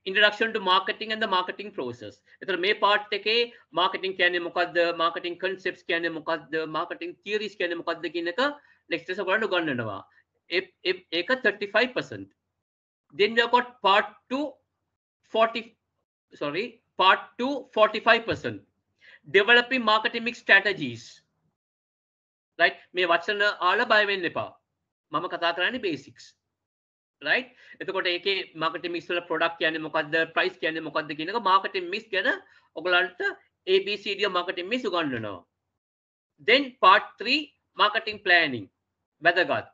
Speaker 5: Introduction to marketing and the marketing process. එතන මේ part එකේ marketing කියන්නේ මොකද්ද, marketing concepts කියන්නේ මොකද්ද, marketing theories කියන්නේ මොකද්ද කියන එක lectures ඔයගොල්ලන්ට උගන්වනවා. ඒක 35%. Then we have got part 2 45%. Developing marketing mix strategies. Right? මේ වචන ආලා බය වෙන්න එපා. මම කතා කරන්නේ basics. Right? එතකොට ඒකේ marketing mix වල product කියන්නේ මොකද්ද, price කියන්නේ මොකද්ද කියන එක marketing mix ගැන ඔයගලන්ට ABCD marketing mix උගන්වනවා. Then part 3 marketing planning. වැදගත්.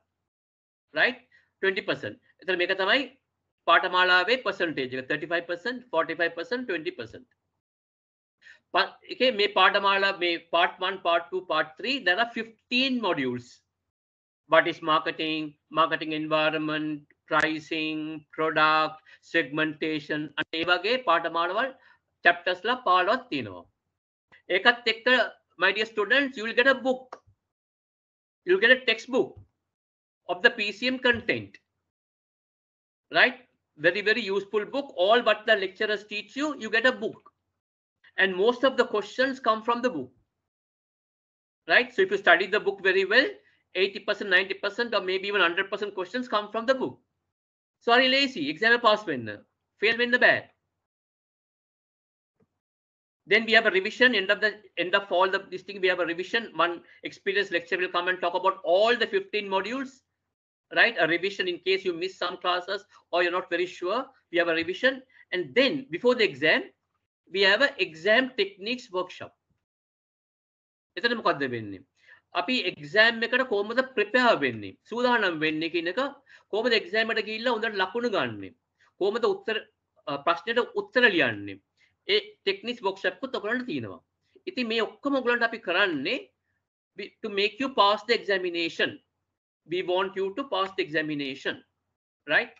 Speaker 5: Right? 20%. එතන මේක තමයි පාඨමාලාවේ percentage එක 35%, 45%, 20%. Okay, මේ පාඨමාලා මේ part 1, part 2, part 3 there are 15 modules. What is marketing, marketing environment, pricing, product, segmentation, and ඒ වගේ පාඨමාලාවල් chapters ලා 15ක් තියෙනවා. ඒකත් එක්ක my dear students, you will get a book. You will get a textbook of the PCM content. Right? Very, very useful book. All what the lecturers teach you, you get a book. And most of the questions come from the book. Right? So if you study the book very well, 80%, 90%, or maybe even 100% questions come from the book. Sorry, lazy. Exam pass winner. Fail win the bad. Then we have a revision. End of all this thing, we have a revision. One experienced lecturer will come and talk about all the 15 modules. Right? A revision in case you miss some classes or you're not very sure. We have a revision. And then before the exam, we have an exam techniques workshop. එතන මොකද්ද වෙන්නේ? අපි exam එකට කොහොමද prepare වෙන්නේ? සූදානම් වෙන්නේ කියන එක කොහොමද exam එකට ගිහිල්ලා හොඳට ලකුණු ගන්නෙ? කොහොමද ප්‍රශ්නෙට උත්තර ලියන්නේ? ඒ techniques workshop එකත් ඔයගොල්ලන්ට තියෙනවා. ඉතින් මේ ඔක්කොම ඔයගොල්ලන්ට අපි කරන්නේ to make you pass the examination. We want you to pass the examination. Right?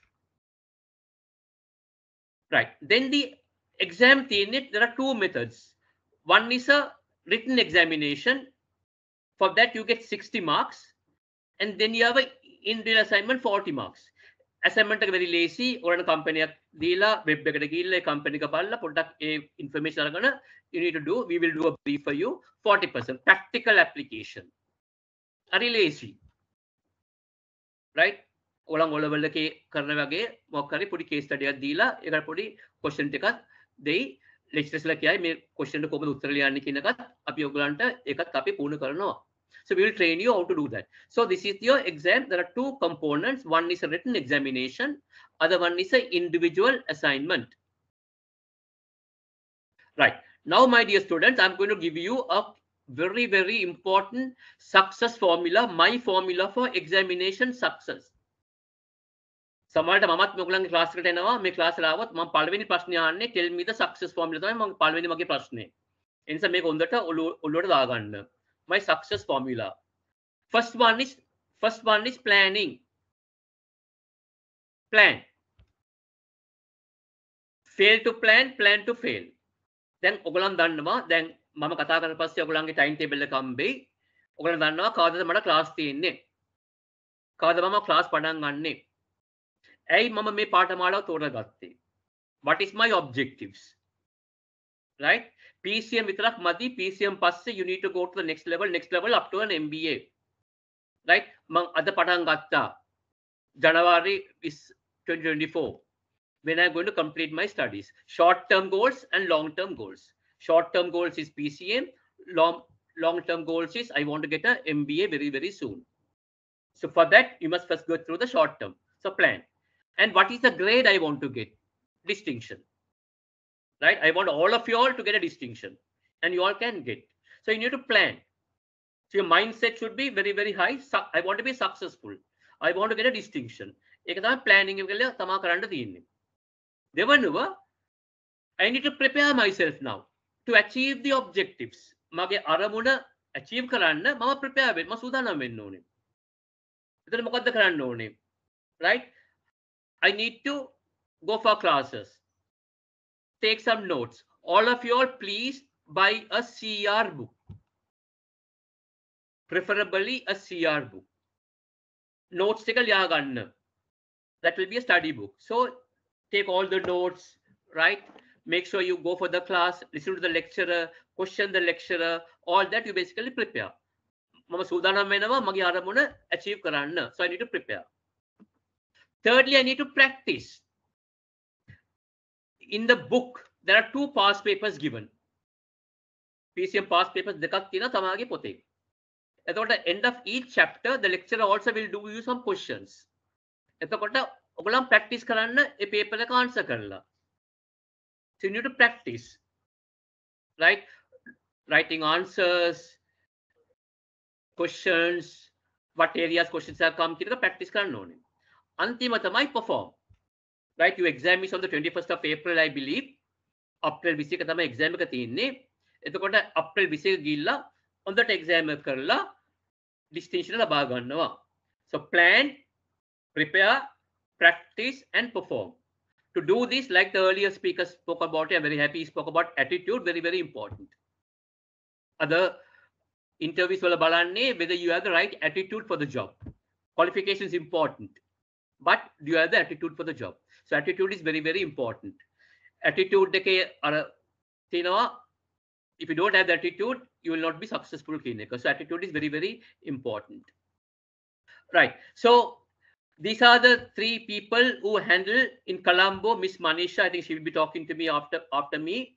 Speaker 5: Right. Then the exam in it, there are two methods. One is a written examination. For that, you get 60 marks. And then you have a in-real assignment 40 marks. Assignment is very lazy. Or a company dealer, web company product information you need to do. We will do a brief for you. 40% practical application. Very lazy. Right? ඔලං ඔලවල කරන වගේ මොකක් හරි පොඩි case ස්ටඩියක් දීලා ඒකට පොඩි question ටිකක් දෙයි ලෙක්චරර්ස්ලා කියයි මේ ක්වෙස්චන් එක කොහොමද උත්තර ලියන්නේ කියන එකත් අපි ඔයගලන්ට ඒකත් අපි පුහුණු කරනවා. So we will train you how to do that. So this is your exam. There are two components. One is a written examination. Other one is an individual assignment. Right. Now, my dear students, I'm going to give you a very, very important success formula, my formula for examination success. සමහරට මමත් මේගොල්ලන්ගේ class එකට එනවා මේ class එක ආවොත් මම පළවෙනි ප්‍රශ්නේ අහන්නේ tell me the success formula තමයි මම පළවෙනි මගේ ප්‍රශ්නේ. ඒ නිසා මේක හොඳට ඔළුවට දාගන්න. My success formula. First one is planning. Plan. Fail to plan, plan to fail. Then ඔයගොල්ලන් දන්නවා දැන් මම කතා කරලා පස්සේ ඔයගොල්ලන්ගේ time table එක හම්බෙයි. ඔයගොල්ලන් දන්නවා කවදාද මට ක්ලාස් තියෙන්නේ. කවදාද මම ක්ලාස් පටන් ගන්නෙ. ඇයි මම මේ පාඨමාලාව තෝරගත්තේ? What is my objectives? Right? PCM විතරක් මදි. PCM පස්සේ you need to go to the next level up to an MBA. Right? මම අද පටන් ගත්තා. January is 2024. When I'm going to complete my studies. Short-term goals and long-term goals. Short-term goals is PCM. Long-term goals is I want to get an MBA very, very soon. So for that, you must first go through the short-term. So plan. And what is the grade I want to get? Distinction. Right? I want all of you all to get a distinction. And you all can get. So you need to plan. So your mindset should be very, very high. I want to be successful. I want to get a distinction. ඒක තමයි planning එක කියලා තමා කරන්න තියෙන්නේ. දෙවනුව I need to prepare myself now to achieve the objectives. මගේ අරමුණ achieve කරන්න මම prepare වෙන්න මම සූදානම් වෙන්න ඕනේ. එතන මොකද්ද කරන්න ඕනේ? Right? I need to go for classes. Take some notes. All of you all please buy a CR book. Preferably a CR book. Notes එක ලියා ගන්න. That will be a study book. So take all the notes, right? Make sure you go for the class, listen to the lecturer, question the lecturer, all that you basically prepare. මම සූදානම් වෙනවා මගේ අරමුණ achieve කරන්න. So I need to prepare. Thirdly, I need to practice. In the book, there are two past papers given. PCM past papers දෙකක් තියෙනවා තමාගේ පොතේ. එතකොට end of each chapter, the lecturer also will do you some questions. එතකොට ඔයගොල්ලන් practice කරන්න ඒ paper එක answer කරලා. So you need to practice. Right? Writing answers, questions, what areas questions have come කියන එක practice කරන්න ඕනේ. අන්තිම තමයි perform. Right? Your exam is on the 21st of April, I believe. April 21 තමයි exam එක තියෙන්නේ. එතකොට April 21 ගිහිල්ලා හොඳට exam එක කරලා distinction ලබා ගන්නවා. So plan, prepare, practice and perform. To do this, like the earlier speaker spoke about, I'm very happy he spoke about attitude, very, very important. Other interviews වල බලන්නේ whether you have the right attitude for the job. Qualification is important. But do you have the attitude for the job? So attitude is very, very important. Attitude dekhe තියෙනවා. If you don't have the attitude, you will not be successful කියන එක. So attitude is very, very important. Right. So these are the three people who handle in Colombo. Miss Manisha, I think she will be talking to me after me.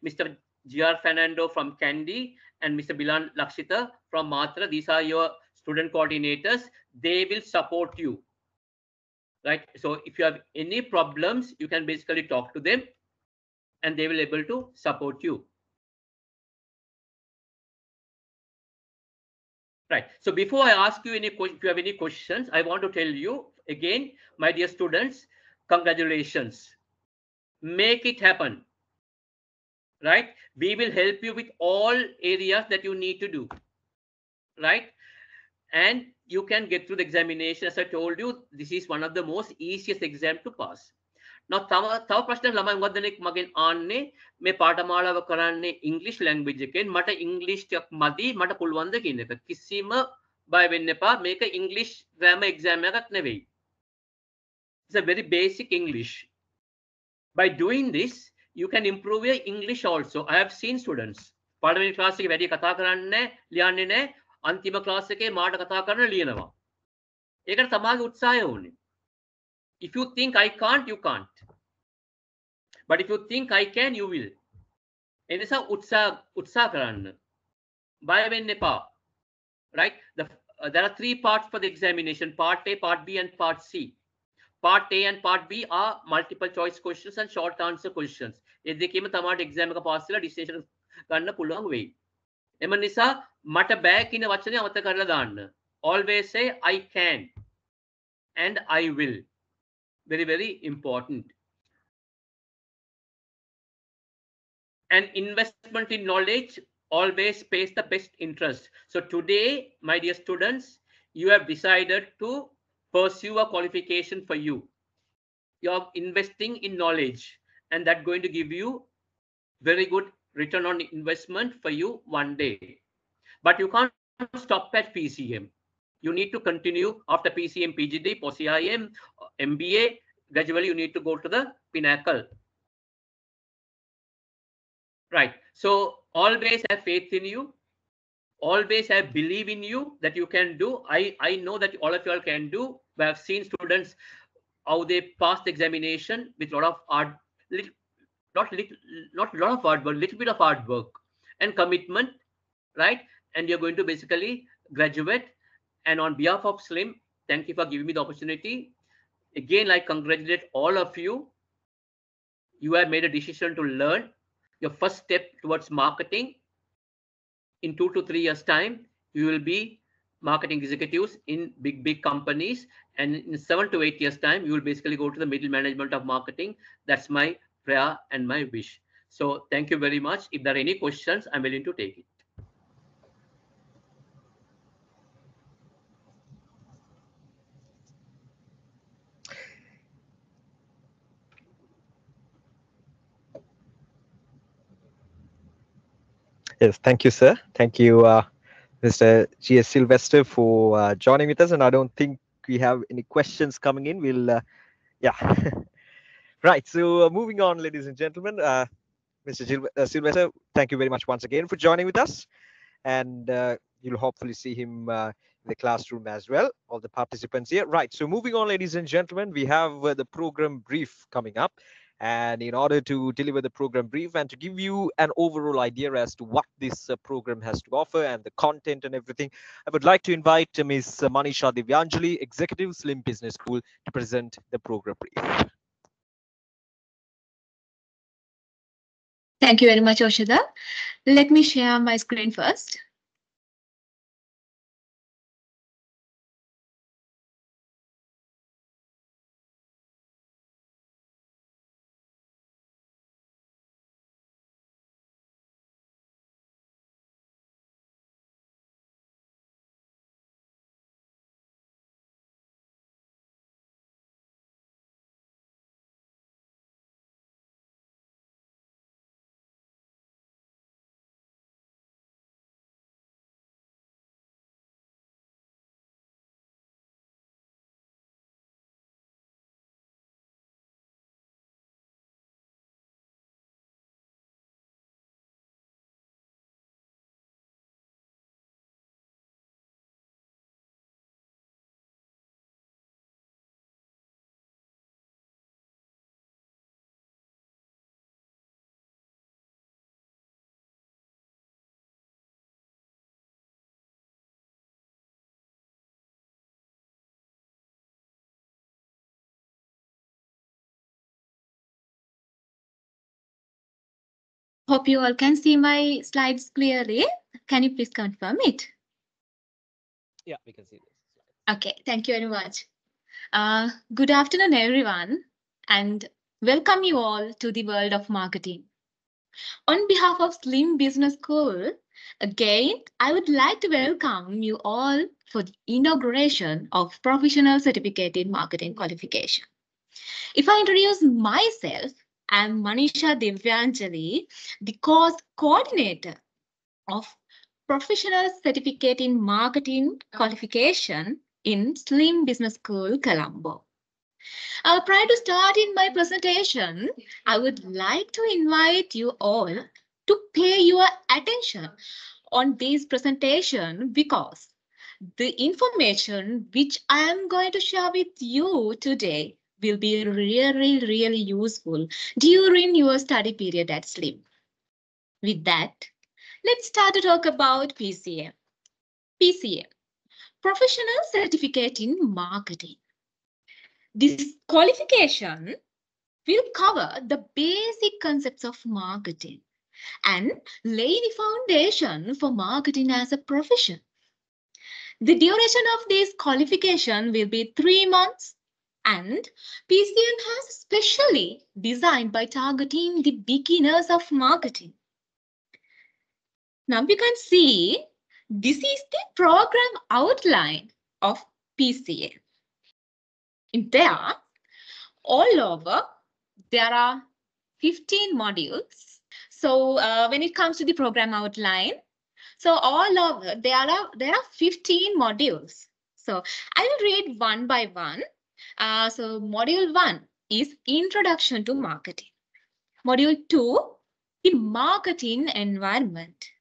Speaker 5: Mr. G.R. Fernando from Kandy and Mr. Bilan Lakshita from Matra. These are your student coordinators. They will support you. Right? So if you have any problems, you can basically talk to them and they will be able to support you. Right. So before I ask you if you have any questions, I want to tell you again, my dear students, congratulations. Make it happen. Right? We will help you with all areas that you need to do. Right? And you can get through the examination. As I told you, this is one of the most easiest exam to pass. තව ප්‍රශ්නයක් ළමයි මොකද දෙනෙක් මගෙන් ආන්නේ මේ පාඨමාලාව කරන්නේ ඉංග්‍රීසි ලැන්ග්වේජ් එකෙන් මට ඉංග්‍රීසි ටිකක් මදි මට පුළුවන් ද කියන එක කිසිම බය වෙන්න එපා මේක ඉංග්‍රීසි ග්‍රෑමර් එක්සෑම් එකක් නෙවෙයි it's a very basic English by doing this you can improve your English also I have seen students පළවෙනි ක්ලාස් එකේ වැඩි කතා කරන්නේ ලියන්නේ නැහැ අන්තිම ක්ලාස් එකේ මාට කතා කරන ලියනවා ඒකට තමයි උත්සාහය ඕනේ if you think I can't you can't but if you think I can you will එනිසා උත්සාහ කරන්න බය වෙන්න එපා right there are 3 parts for the examination part A part B and part C part A and part B are multiple choice questions and short answer questions ඒ දෙකේම තමයි exam එක pass කරලා distinction ගන්න පුළුවන් වෙයි එම නිසා මට බෑ කියන වචනේ අමතක කරලා දාන්න always say I can and I will very very important and investment in knowledge always pays the best interest so today my dear students you have decided to pursue a qualification for you you are investing in knowledge and that's going to give you very good return on investment for you one day but you can't stop at PCM you need to continue after PCM PGD POCIM MBA gradually you need to go to the pinnacle right so always have faith in you always have believe in you that you can do I know that all of you all can do I have seen students how they pass the examination with a lot of hard not a lot of hard work little bit of hard work and commitment right and you're going to basically graduate and on behalf of Slim thank you for giving me the opportunity again I congratulate all of you you have made a decision to learn your first step towards marketing in 2 to 3 years time you will be marketing executives in big companies and in 7 to 8 years time you will basically go to the middle management of marketing that's my prayer and my wish so thank you very much if there are any questions I'm willing to take it
Speaker 1: Yes, thank you, sir. Thank you, Mr. G.S. Sylvester, for joining with us. And I don't think we have any questions coming in. We'll, yeah. Right. So moving on, ladies and gentlemen, Mr. Sylvester, thank you very much once again for joining with us. And you'll hopefully see him in the classroom as well, all the participants here. Right. So moving on, ladies and gentlemen, we have the program brief coming up. And in order to deliver the program brief and to give you an overall idea as to what this program has to offer and the content and everything, I would like to invite Ms. Manisha Divyanjali, Executive Slim Business School, to present the program brief.
Speaker 6: Thank you very much, Oshada. Let me share my screen first. Hope you all can see my slides clearly. Can you please confirm it?
Speaker 1: Yeah, we can see this.
Speaker 6: Okay, thank you very much. Good afternoon, everyone, and welcome you all to the world of marketing. On behalf of Slim Business School, again, I would like to welcome you all for the inauguration of Professional Certificate in Marketing Qualification. If I introduce myself, I'm Manisha Divyanjali, the course coordinator of Professional Certificate in Marketing qualification in Slim Business School, Colombo. Prior to starting my presentation, I would like to invite you all to pay your attention on this presentation because the information which I am going to share with you today will be really useful during your study period at SLIM. With that, let's start to talk about PCM. PCM, Professional Certificate in Marketing. This qualification will cover the basic concepts of marketing and lay the foundation for marketing as a profession. The duration of this qualification will be 3 months, and PCM has specially designed by targeting the beginners of marketing. Now you can see this is the program outline of PCM. In there, all over, there are 15 modules. So when it comes to the program outline, so all over there are 15 modules. So I will read one by one. So module 1 is Introduction to Marketing. Module 2, the marketing environment.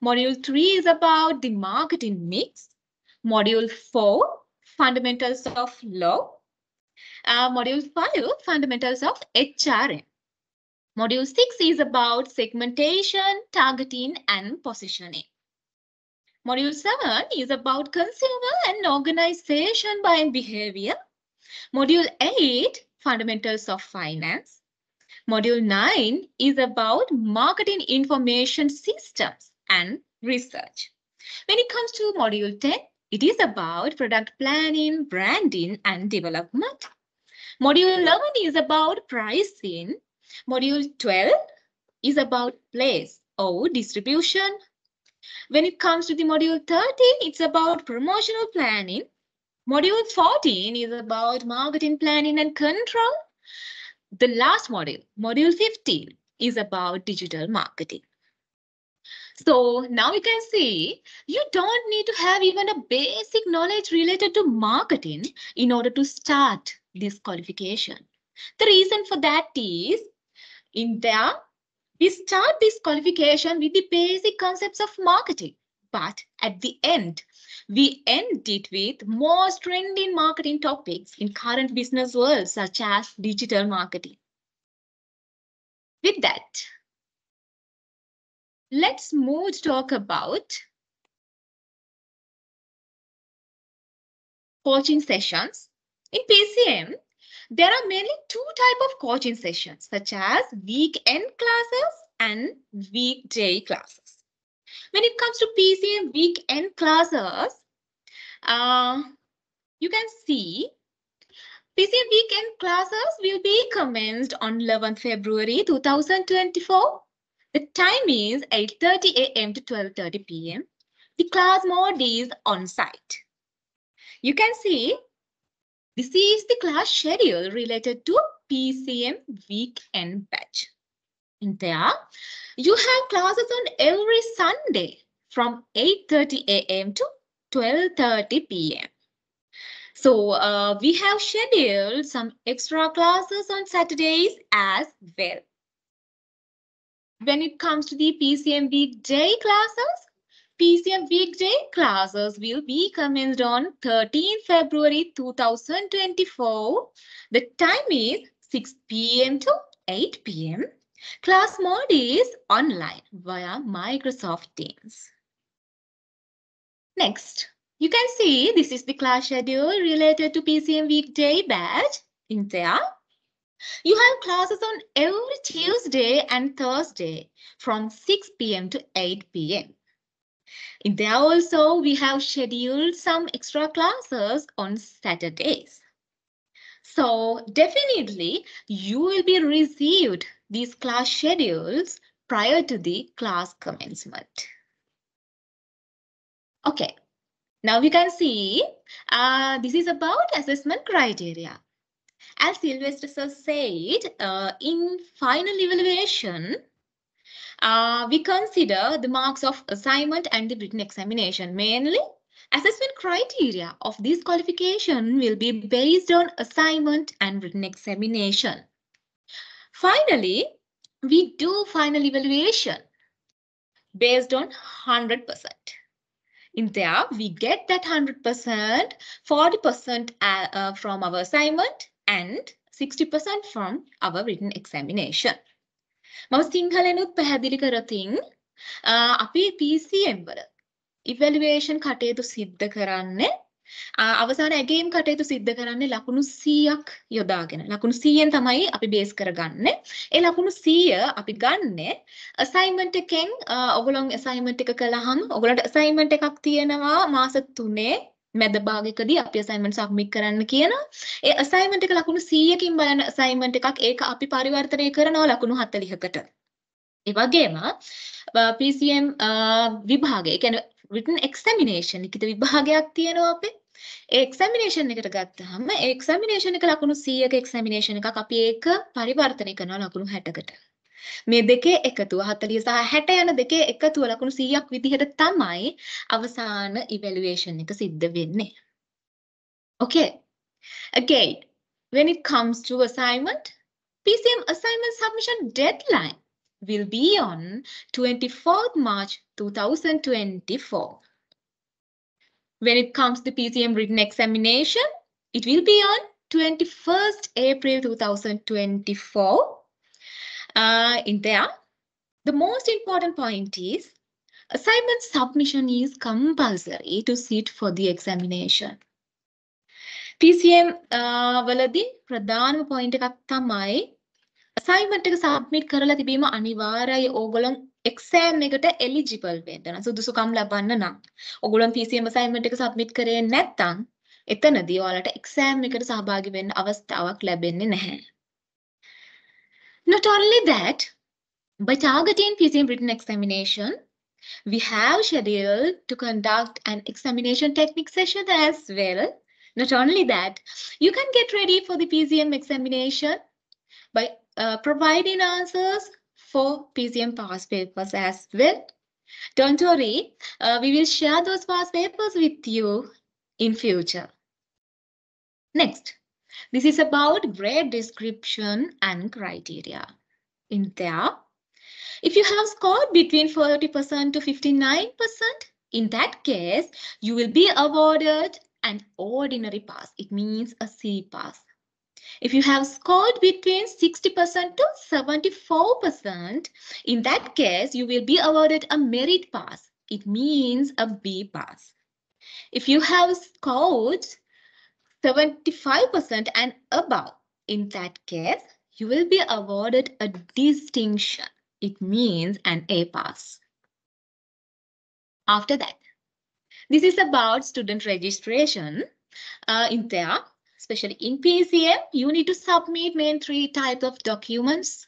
Speaker 6: Module 3 is about the marketing mix. Module 4, Fundamentals of Law. Module 5, Fundamentals of HRM. Module 6 is about segmentation, targeting, and positioning. Module 7 is about consumer and organization buying behavior. Module 8, Fundamentals of Finance. Module 9 is about marketing information systems and research. When it comes to Module 10, it is about product planning, branding, and development. Module 11 is about pricing. Module 12 is about place or distribution. When it comes to the Module 13, it's about promotional planning. Module 14 is about marketing planning and control. The last module, Module 15, is about digital marketing. So now you can see you don't need to have even a basic knowledge related to marketing in order to start this qualification. The reason for that is in there, we start this qualification with the basic concepts of marketing. But at the end, we end it with most trending marketing topics in current business world, such as digital marketing. With that, let's move to talk about coaching sessions. In PCM, there are mainly 2 types of coaching sessions, such as weekend classes and weekday classes. When it comes to PCM weekend classes, you can see PCM weekend classes will be commenced on 11th February 2024. The time is 8:30 a.m. to 12:30 p.m. The class mode is on-site. You can see this is the class schedule related to PCM weekend batch. In there, you have classes on every Sunday from 8:30 a.m. to 12:30 p.m. So we have scheduled some extra classes on Saturdays as well. When it comes to the PCM weekday classes will be commenced on 13 February 2024. The time is 6 p.m. to 8 p.m. Class mode is online via Microsoft Teams. Next, you can see this is the class schedule related to PCM weekday batch. In there, you have classes on every Tuesday and Thursday from 6 p.m. to 8 p.m. In there also, we have scheduled some extra classes on Saturdays. So definitely, you will be received these class schedules prior to the class commencement. Okay, now we can see this is about assessment criteria. As Sylvester sir said, in final evaluation, we consider the marks of assignment and the written examination. Mainly, assessment criteria of this qualification will be based on assignment and written examination. Finally, we do final evaluation based on 100%. In there, we get that 100%, 40% from our assignment and 60% from our written examination. මම සිංහලෙනුත් පැහැදිලි කරතින් අපි PCM වල evaluation කටයුතු සිද්ධ කරන්නේ අවසාන ඇගීම් කටයුතු සිද්ධ කරන්නේ ලකුණු 100ක් යොදාගෙන. ලකුණු 100ෙන් තමයි අපි බේස් කරගන්නේ. ඒ ලකුණු 100 අපි ගන්නෙ assignment එකෙන් ඔයගොල්ලෝ assignment එක කළාම ඔයගොල්ලන්ට assignment එකක් තියෙනවා මාස 3 මැද භාගයකදී අපි assignment submit කරන්න කියනවා. ඒ assignment එක ලකුණු 100කින් බලන assignment එකක් ඒක අපි පරිවර්තනය කරනවා ලකුණු 40කට. ඒ වගේම PCM විභාගය කියන්නේ written examination ලිඛිත විභාගයක් තියෙනවා අපේ. ඒ examination එකට ගත්තාම ඒ examination එක ලකුණු 100ක examination එකක් අපි ඒක පරිවර්තනය කරනවා ලකුණු 60කට. මේ දෙකේ එකතුව 40 සහ 60 යන දෙකේ එකතුව ලකුණු 100ක් විදිහට තමයි අවසාන evaluation එක සිද්ධ වෙන්නේ. Okay. Again, when it comes to assignment, PCM assignment submission deadline will be on 24th March 2024. When it comes to PCM written examination, it will be on 21st April 2024. In there, the most important point is assignment submission is compulsory to sit for the examination. PCM වලදී ප්‍රධානම point එකක් තමයි assignment එක submit කරලා තිබීම අනිවාර්යයි ඕගොල්ලෝ exam එකට eligible වෙන්න. සුදුසුකම් ලබන්න නම්. ඕගොල්ලෝ PCM assignment එක submit කරේ නැත්නම් එතනදී ඔයාලට exam එකට සහභාගී වෙන්න අවස්ථාවක් ලැබෙන්නේ නැහැ. Not only that, by targeting PCM written examination, we have scheduled to conduct an examination technique session as well. Not only that, you can get ready for the PCM examination by providing answers for PCM past papers as well. Don't worry, we will share those past papers with you in future. Next, this is about grade description and criteria. In there, if you have scored between 40% to 59%, in that case, you will be awarded an ordinary pass. It means a C pass. If you have scored between 60% to 74%, in that case, you will be awarded a merit pass. It means a B pass. If you have scored 75% and above, in that case, you will be awarded a distinction. It means an A pass. After that, this is about student registration. In there, especially in PCM, you need to submit main 3 types of documents.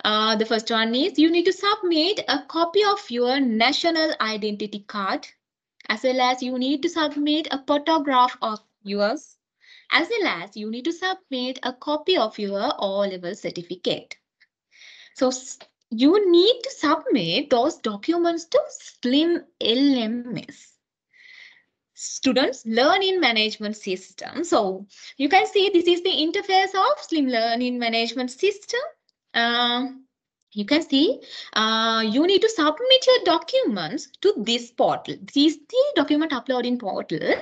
Speaker 6: The first one is you need to submit a copy of your national identity card, as well as you need to submit a photograph of yours, as well as you need to submit a copy of your O-level certificate. So you need to submit those documents to SLIM LMS. Students Learning Management System. So you can see this is the interface of SLIM Learning Management System. You can see you need to submit your documents to this portal. This is the document uploading portal.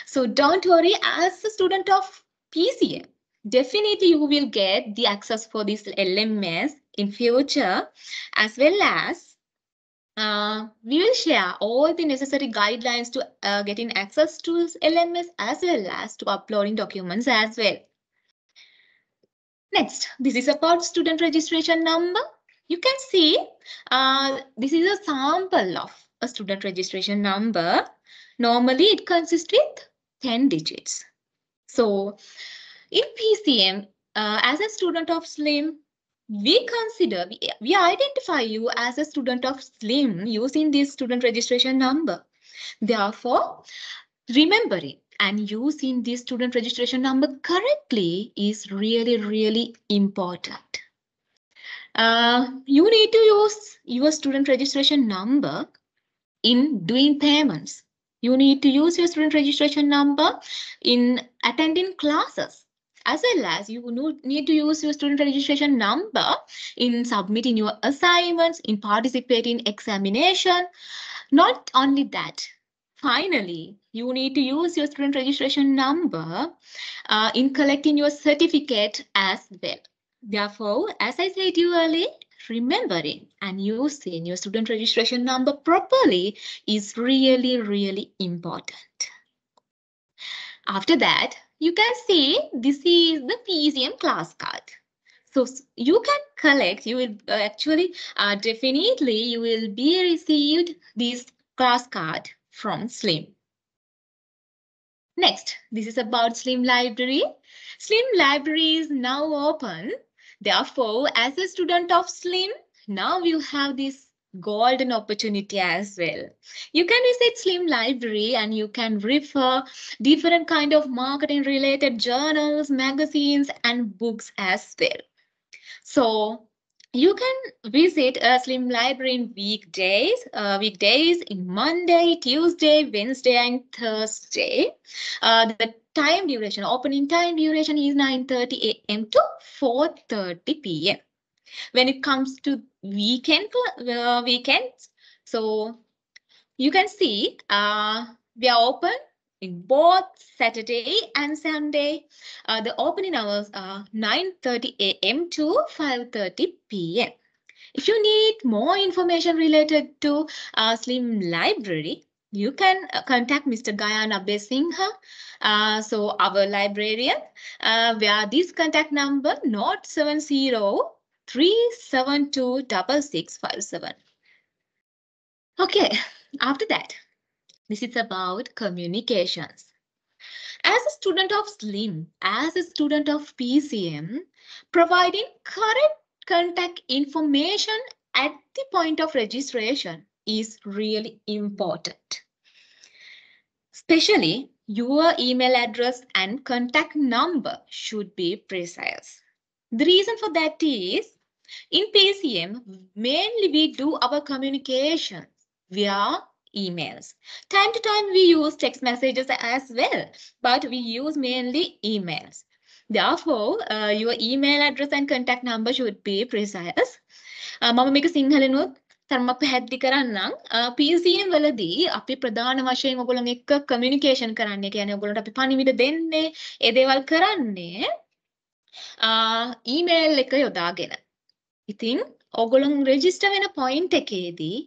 Speaker 6: So don't worry, as a student of PCM, definitely you will get the access for this LMS in future, as well as we will share all the necessary guidelines to getting access to LMS as well as to uploading documents as well. Next, this is about student registration number. You can see this is a sample of a student registration number. Normally, it consists with 10 digits. So in PCM, as a student of SLIM, we identify you as a student of SLIM using this student registration number. Therefore, remembering and using this student registration number correctly is really, really important. You need to use your student registration number in doing payments. You need to use your student registration number in attending classes, as well as you need to use your student registration number in submitting your assignments, in participating in examination. Not only that, finally, you need to use your student registration number in collecting your certificate as well. Therefore, as I said to you earlier, remembering and using your student registration number properly is really, really important. After that, you can see this is the PCM class card. So you can collect, you will definitely you will be received this class card from Slim. Next, this is about Slim Library. Slim Library is now open. Therefore, as a student of Slim, now you have this golden opportunity as well. You can visit Slim Library and you can refer different kind of marketing related journals, magazines, and books as well. So you can visit a Slim Library in weekdays in Monday, Tuesday, Wednesday, and Thursday. The time duration, opening time duration is 9:30 a.m. to 4:30 p.m. When it comes to weekends, so you can see we are open in both Saturday and Sunday. The opening hours are 9:30 a.m. to 5:30 p.m. If you need more information related to Slim Library, you can contact Mr. Gayana Besingha, so our librarian, via this contact number 070-372-6657. Okay, after that, this is about communications. As a student of Slim, as a student of PCM, providing correct contact information at the point of registration is really important. Especially, your email address and contact number should be precise. The reason for that is, in PCM, mainly we do our communication via emails. Time to time we use text messages as well, but we use mainly emails. Therefore, your email address and contact number should be precise. මම මේක සිංහලෙනුත් තරමක් පැහැදිලි කරන්නම්. PCM වලදී අපි ප්‍රධාන වශයෙන් ඔයගොල්ලන් එක්ක කමියුනිකේෂන් කරන්නේ. කියන්නේ ඔයගොල්ලන්ට අපි පණිවිඩ දෙන්නේ, ඒ දේවල් කරන්නේ ඊමේල් එක යොදාගෙන. ඉතින් ඔයගොල්ලන් රෙජිස්ටර් වෙන පොයින්ට් එකේදී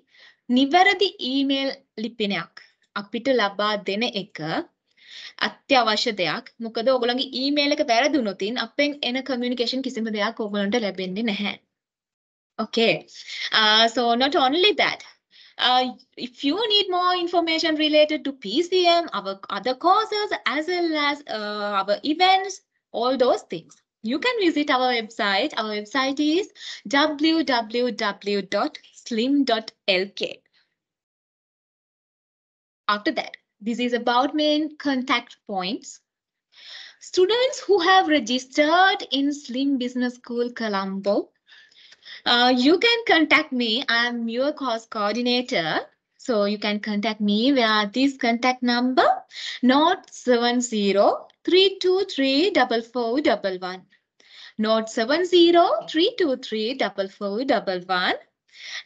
Speaker 6: නිවැරදි ඊමේල් ලිපිනයක් අපිට ලබා දෙන එක අත්‍යවශ්‍ය දෙයක්. මොකද ඔයගොල්ලන්ගේ ඊමේල් එක වැරදුනොතින් අපෙන් එන කමියුනිකේෂන් කිසිම දෙයක් ඔයගොල්ලන්ට ලැබෙන්නේ නැහැ. Okay, so not only that, if you need more information related to PCM, our other courses, as well as our events, all those things, you can visit our website. Our website is www.slim.lk. After that, this is about main contact points. Students who have registered in Slim Business School, Colombo, you can contact me. I'm your course coordinator. So you can contact me via this contact number, 070-323-4411. 070-323-4411.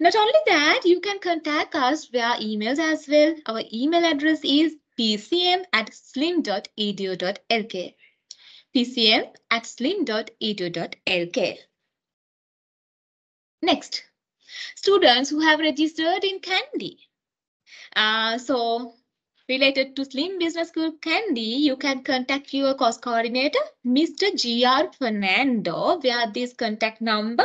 Speaker 6: Not only that, you can contact us via emails as well. Our email address is pcm@slim.edu.lk. pcm@slim.edu.lk. Next, students who have registered in Candy. So related to Slim Business School Candy, you can contact your course coordinator, Mr. G.R. Fernando, via this contact number,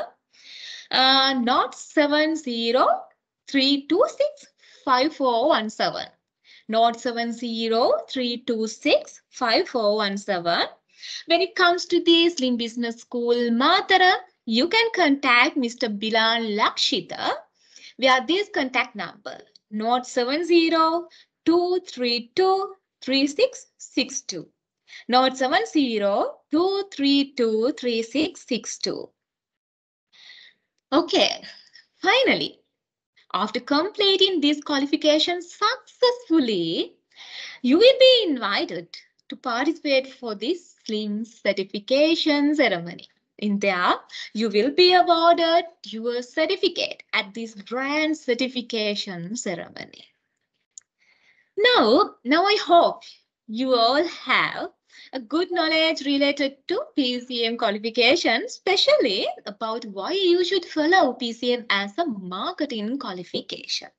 Speaker 6: 070-326-5417. 070-326-5417. When it comes to the Slim Business School Matara, you can contact Mr. Bilan Lakshita via this contact number, 070-232-3 3662. Note 70-232-3662. Okay, finally, after completing these qualifications successfully, you will be invited to participate for this SLIM certification ceremony. In there, you will be awarded your certificate at this brand certification ceremony. Now I hope you all have a good knowledge related to PCM qualification, especially about why you should follow PCM as a marketing qualification.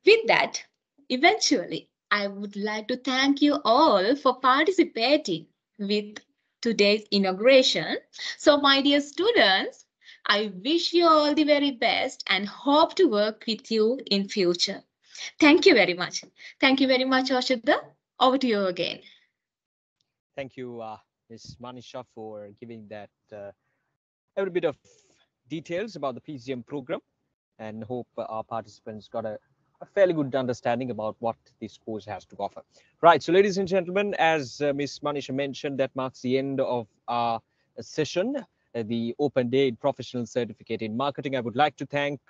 Speaker 6: With that, eventually, I would like to thank you all for participating with today's inauguration. So, my dear students, I wish you all the very best and hope to work with you in future. Thank you very much. Thank you very much, Oshida. Over to you again.
Speaker 1: Thank you, Ms. Manisha, for giving that every bit of details about the PCM program, and hope our participants got a fairly good understanding about what this course has to offer. Right, so ladies and gentlemen, as Ms. Manisha mentioned, that marks the end of our session, the Open Day in Professional Certificate in Marketing. I would like to thank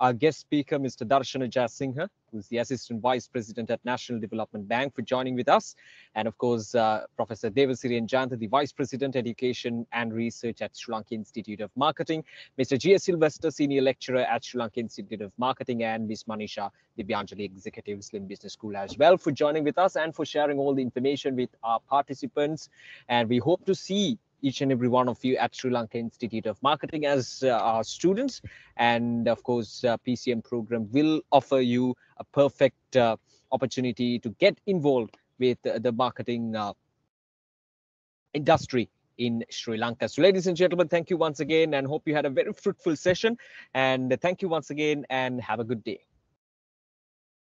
Speaker 1: our guest speaker, Mr. Darshana Jasingha, who's the Assistant Vice President at National Development Bank, for joining with us. And of course, Professor Devasiri Janta, the Vice President, Education and Research at Sri Lanka Institute of Marketing, Mr. G.S. Sylvester, Senior Lecturer at Sri Lanka Institute of Marketing, and Ms. Manisha Divyanjali, Executive Slim Business School as well, for joining with us and for sharing all the information with our participants. And we hope to see each and every one of you at Sri Lanka Institute of Marketing as our students. And of course, PCM program will offer you a perfect opportunity to get involved with the marketing industry in Sri Lanka. So ladies and gentlemen, thank you once again and hope you had a very fruitful session. And thank you once again and have a good day.